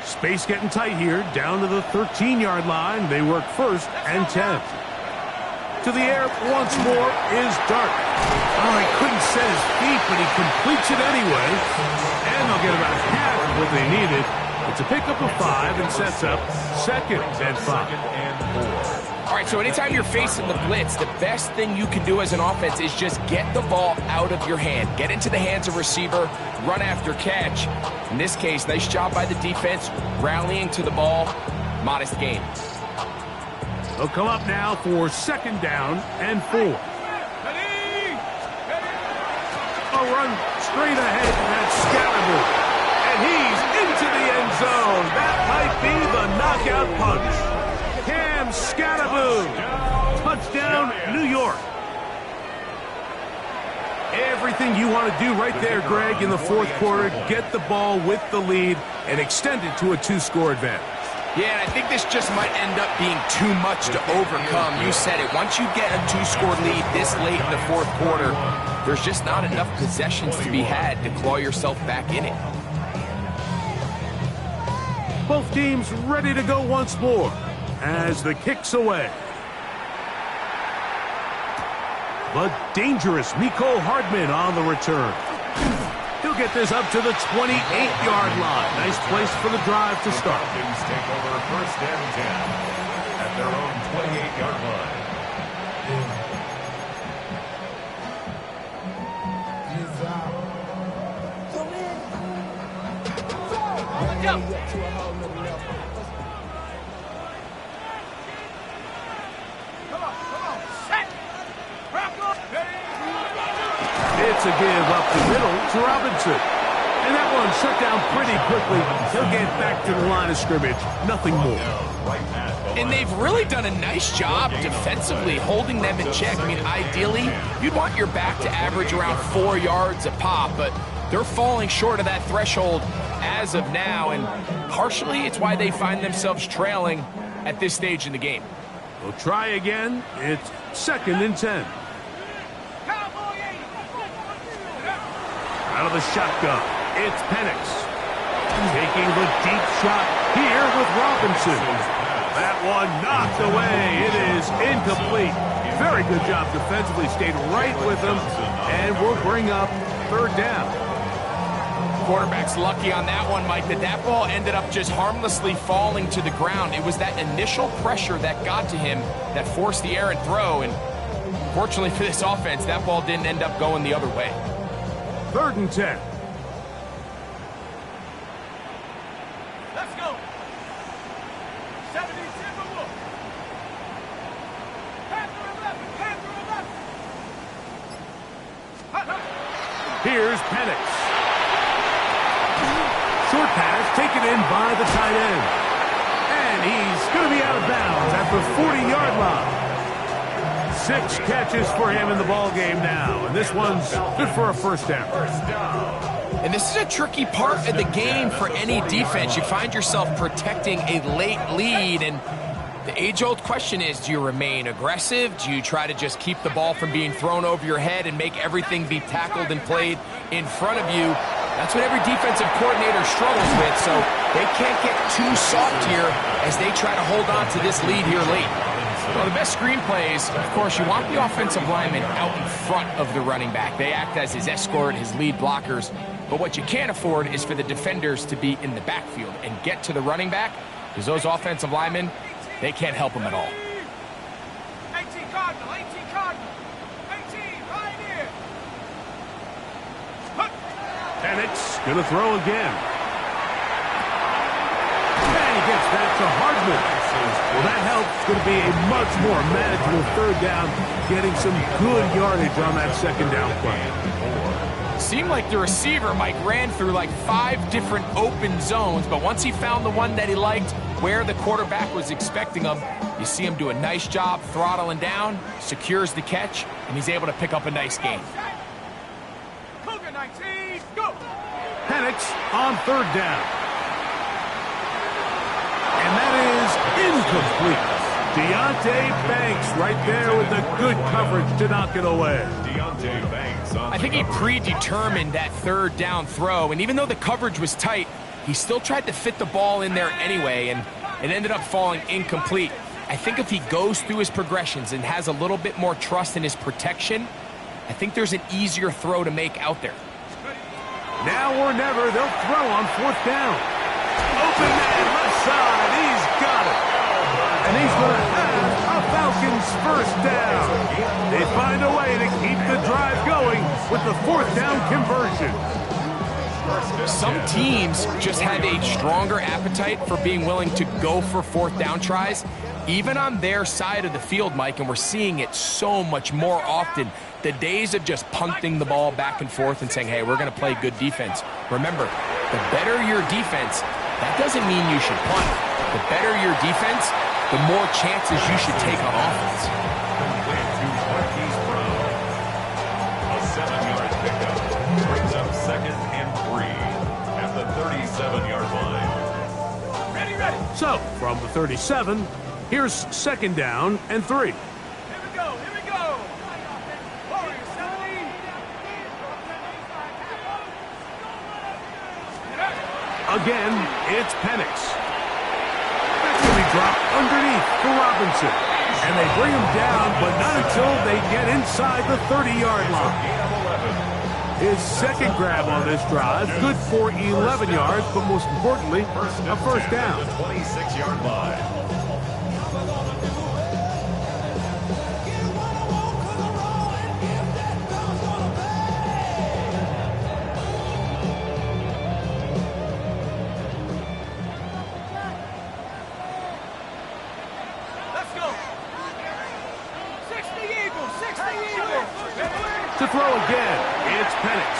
Space getting tight here, down to the 13-yard line. They work 1st and 10. To the air once more is Dart. Oh, he couldn't set his feet, but he completes it anyway. And they'll get about half of what they needed. It's a pickup of 5 and sets up 2nd and 5. All right, so anytime you're facing the blitz, the best thing you can do as an offense is just get the ball out of your hand. Get into the hands of receiver, run after catch. In this case, nice job by the defense, rallying to the ball. Modest gain. They'll come up now for 2nd down and 4. A run straight ahead, and that's Scalaboo. And he's into the end zone. That might be the knockout punch. Scalaboo. Touchdown, New York. Everything you want to do right there, Greg, in the 4th quarter. Get the ball with the lead and extend it to a 2-score advantage. Yeah, and I think this just might end up being too much to overcome. You said it. Once you get a 2-score lead this late in the 4th quarter, there's just not enough possessions to be had to claw yourself back in it. Both teams ready to go once more as the kick's away. But dangerous Mecole Hardman on the return. He'll get this up to the 28-yard line. Nice place for the drive to start. Falcons take over 1st and 10 at their own 28-yard line. It's a give up the middle to Robinson. And that one shut down pretty quickly. He'll get back to the line of scrimmage. Nothing more. And they've really done a nice job defensively holding them in check. I mean, ideally, you'd want your back to average around 4 yards a pop, but they're falling short of that threshold as of now, and partially it's why they find themselves trailing at this stage in the game. We'll try again. It's 2nd and 10. Out of the shotgun, it's Penix. Taking the deep shot here with Robinson. That one knocked away. It is incomplete. Very good job defensively. Stayed right with him. And we'll bring up 3rd down. Quarterback's lucky on that one, Mike, that ball ended up just harmlessly falling to the ground. It was that initial pressure that got to him that forced the errant throw, and fortunately for this offense, that ball didn't end up going the other way. 3rd and 10. Let's go. 70, Timberwolves. Panther 11, Panther 11. Here's Penix. Short pass taken in by the tight end. And he's going to be out of bounds at the 40-yard line. 6 catches for him in the ball game now. And this one's good for a first down. And this is a tricky part of the game for any defense. You find yourself protecting a late lead, and the age-old question is, do you remain aggressive? Do you try to just keep the ball from being thrown over your head and make everything be tackled and played in front of you? That's what every defensive coordinator struggles with, so they can't get too soft here as they try to hold on to this lead here late. Well, the best screen plays, of course, you want the offensive lineman out in front of the running back. They act as his escort, his lead blockers. But what you can't afford is for the defenders to be in the backfield and get to the running back, because those offensive linemen, they can't help him at all. 18 Cardinal, 18 Cardinal. 18, right here. Penix going to throw again. And he gets back to Hardman. Well, that helps. It's going to be a much more manageable 3rd down, getting some good yardage on that 2nd down play. Seemed like the receiver, Mike, ran through like 5 different open zones, but once he found the one that he liked, where the quarterback was expecting him, you see him do a nice job throttling down, secures the catch, and he's able to pick up a nice gain. Cougar 19, go. Penix on 3rd down. And that is incomplete. Deontay Banks right there with the good coverage to knock it away. Deontay Banks on I think he predetermined that 3rd down throw, and even though the coverage was tight, he still tried to fit the ball in there anyway, and it ended up falling incomplete. I think if he goes through his progressions and has a little bit more trust in his protection, I think there's an easier throw to make out there. Now or never, they'll throw on 4th down. Open man, left side, he's got it. And he's going to have a Falcons first down. They find a way to keep the drive going with the 4th down conversion. Some teams just have a stronger appetite for being willing to go for 4th down tries, even on their side of the field, Mike, and we're seeing it so much more often. The days of just punting the ball back and forth and saying, hey, we're going to play good defense. Remember, the better your defense, that doesn't mean you should punt. The better your defense, the more chances you should take on offense. A 7-yard pickup brings up 2nd and 3 at the 37-yard line. Ready, ready. So, from the 37, here's 2nd down and 3. Here we go, here we go. Warriors 70. Again, it's Penix. That's going to be dropped underneath for Robinson. And they bring him down, but not until they get inside the 30-yard line. His 2nd grab on this drive, good for 11 yards, but most importantly, a first down. The 26-yard line. Let's go. 60 Eagles, 60 Eagles. To throw again, it's Penix.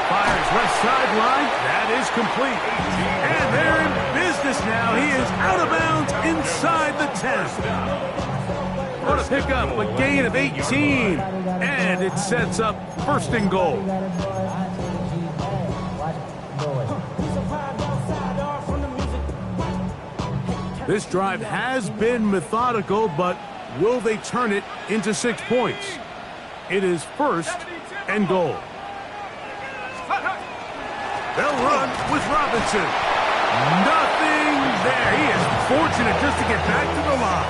Fires left sideline, that is complete. And they're in business now. He is out of bounds inside the 10. What a pickup, a gain of 18. And it sets up 1st and goal. This drive has been methodical, but will they turn it into 6 points? It is 1st and goal. They'll run with Robinson. Nothing there. He is fortunate just to get back to the line.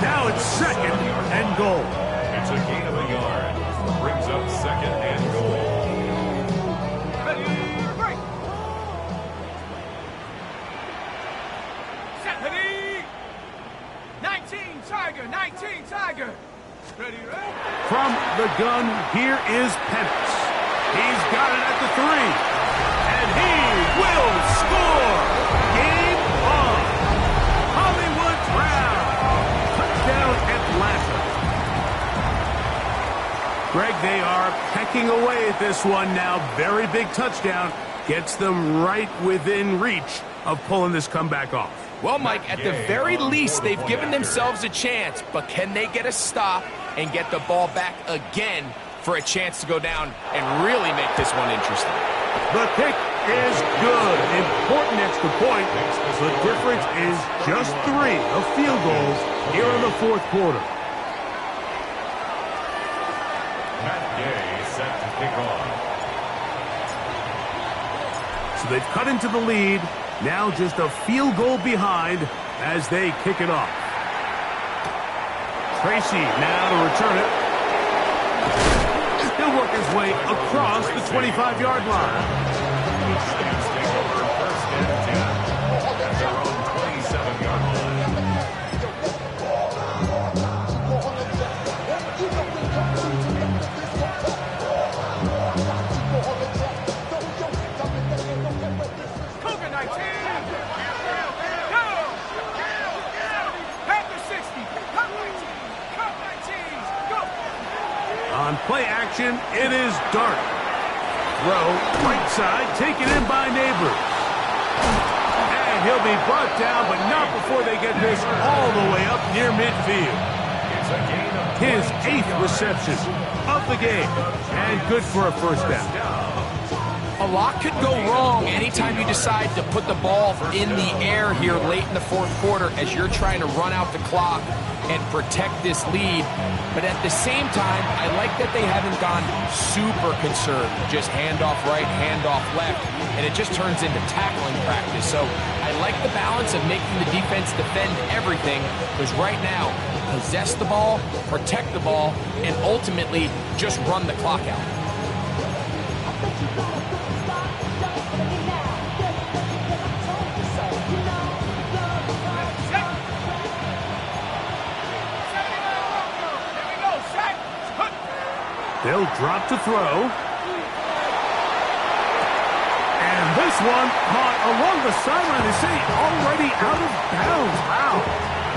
Now it's 2nd and goal. It's a gain of a yard. Brings up 2nd and goal. Tiger, 19 Tiger. Ready, ready? From the gun, here is Penix. He's got it at the 3. And he will score. Game on. Hollywood Brown. Touchdown Atlanta. Greg, they are pecking away at this one now. Very big touchdown. Gets them right within reach of pulling this comeback off. Well, Mike, at the very least, they've given themselves a chance, but can they get a stop and get the ball back again for a chance to go down and really make this one interesting? The kick is good. Important extra point. The difference is just 3 of field goals here in the fourth quarter. Matt Gay set to kick off. So they've cut into the lead. Now just a field goal behind as they kick it off. Tracy now to return it. He'll work his way across the 25-yard line. Lions take over first and 10 at their own 27-yard line. Cougar 19. Go. Panther 60. Cup 19. Cup 19. Go. On play action, it is Dart. Throw, right side, taken in by Neighbors. And he'll be brought down, but not before they get this all the way up near midfield. It's a gain of His 8th reception of the game, and good for a first down. A lot could go wrong anytime you decide to put the ball in the air here late in the fourth quarter as you're trying to run out the clock and protect this lead. But at the same time, I like that they haven't gone super conservative. Just handoff right, handoff left, and it just turns into tackling practice. So I like the balance of making the defense defend everything, because right now, possess the ball, protect the ball, and ultimately just run the clock out. They'll drop to throw. And this one caught along the sideline. They say already out of bounds. Wow.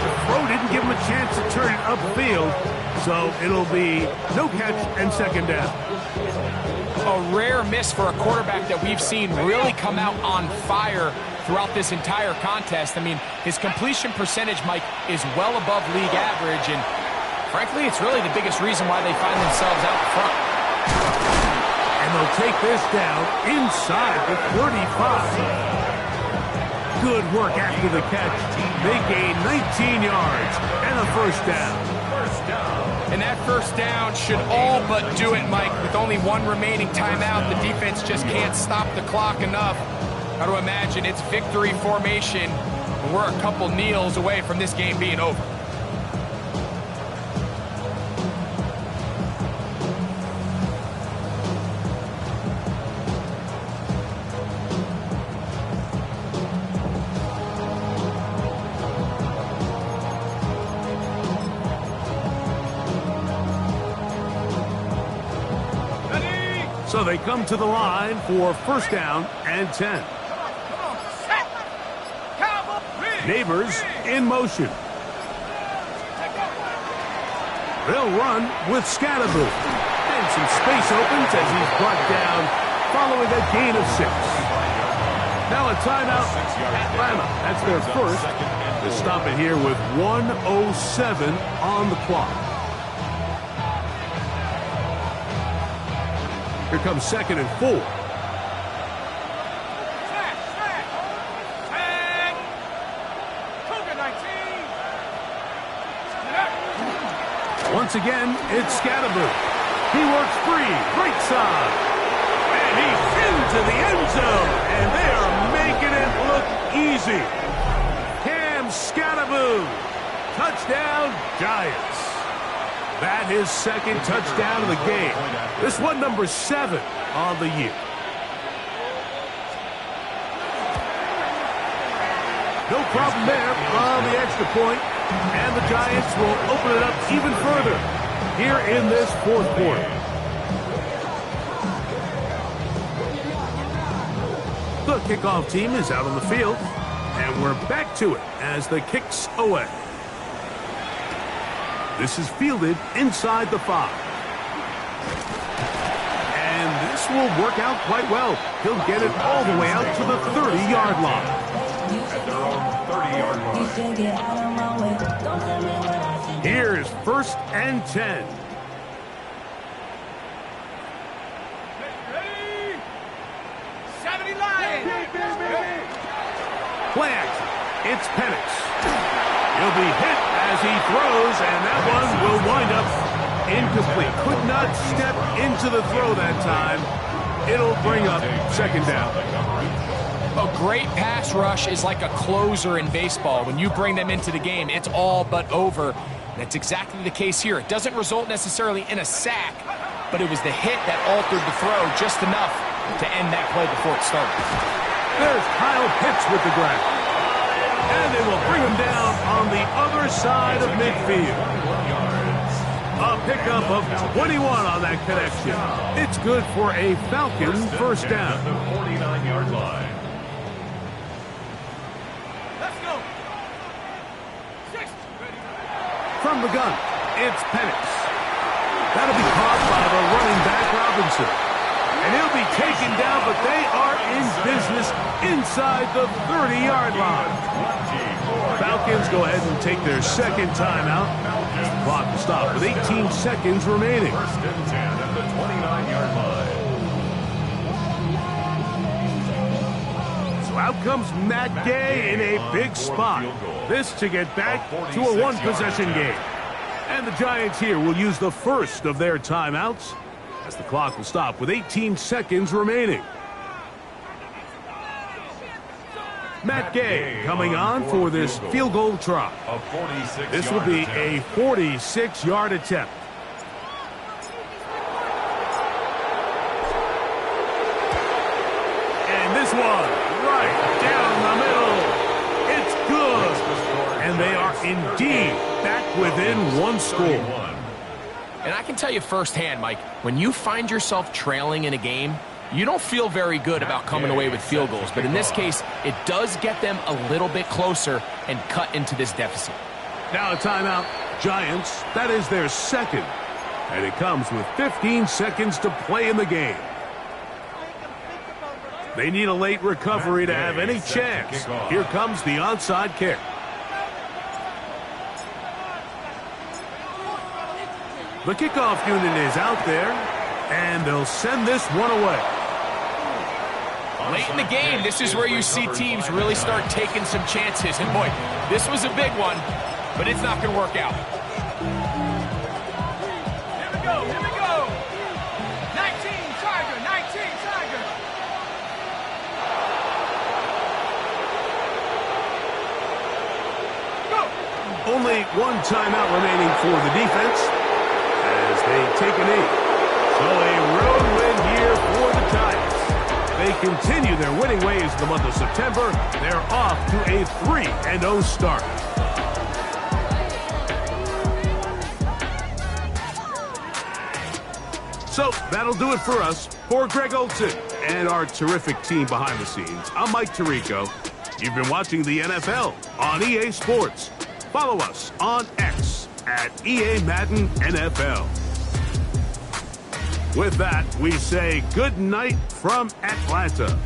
The throw didn't give him a chance to turn it upfield. So it'll be no catch and second down. A rare miss for a quarterback that we've seen really come out on fire throughout this entire contest. I mean, his completion percentage, Mike, is well above league average, and frankly, it's really the biggest reason why they find themselves out front. And they'll take this down inside the 35. Good work after the catch. They gain 19 yards and a first down. And that first down should all but do it, Mike. With only one remaining timeout, the defense just can't stop the clock enough. Got to imagine it's victory formation, and we're a couple kneels away from this game being over. So they come to the line for first down and 10. Neighbors in motion. They'll run with Scatterboo. And some space opens as he's brought down following a gain of 6. Now a timeout, Atlanta. That's their first. They stop it here with 1:07 on the clock. Here comes 2nd and 4. Once again, it's Scatterboo. He works free, right side. And he's into the end zone. And they are making it look easy. Cam Scatterboo. Touchdown, Giants. That is 2nd touchdown of the game. This one number 7 on the year. No problem there on the extra point. And the Giants will open it up even further here in this fourth quarter. The kickoff team is out on the field, and we're back to it as the kick's away. This is fielded inside the 5. And this will work out quite well. He'll get it all the way out to the 30-yard line. At their own 30-yard line. Here's 1st and 10. Play action. It's Penix. He'll be hit as he throws, and that one will wind up incomplete. Could not step into the throw that time. It'll bring up 2nd down. A great pass rush is like a closer in baseball. When you bring them into the game, it's all but over. That's exactly the case here. It doesn't result necessarily in a sack, but it was the hit that altered the throw just enough to end that play before it started. There's Kyle Pitts with the grab. And they will bring him down on the other side of midfield. A pickup of 21 on that connection. It's good for a Falcon 1st down. The 49-yard line. Let's go. From the gun, it's Penix. That'll be caught by the running back Robinson. And he'll be taken down, but they are in business inside the 30-yard line. Falcons go ahead and take their 2nd timeout. Clock will stop with 18 seconds remaining. 1st and 10 at the 29-yard line. So out comes Matt Gay in a big spot. This to get back to a 1-possession game. And the Giants here will use the 1st of their timeouts, as the clock will stop with 18 seconds remaining. Matt Gay coming on for this field goal try. This will be a 46-yard attempt. And this one right down the middle. It's good. And they are indeed back within 1 score. And I can tell you firsthand, Mike, when you find yourself trailing in a game, you don't feel very good about coming away with field goals. But in this case, it does get them a little bit closer and cut into this deficit. Now a timeout. Giants, that is their 2nd. And it comes with 15 seconds to play in the game. They need a late recovery to have any chance. Here comes the onside kick. The kickoff unit is out there, and they'll send this one away. Late in the game, this is where you see teams really start taking some chances. And boy, this was a big one, but it's not going to work out. Here we go. 19 Tiger. Go. Only 1 timeout remaining for the defense as they take a knee. So a road win here for the Giants. They continue their winning ways in the month of September. They're off to a 3-0 start. So that'll do it for us. For Greg Olson and our terrific team behind the scenes, I'm Mike Tirico. You've been watching the NFL on EA Sports. Follow us on X at EA Madden NFL. With that, we say good night from Atlanta.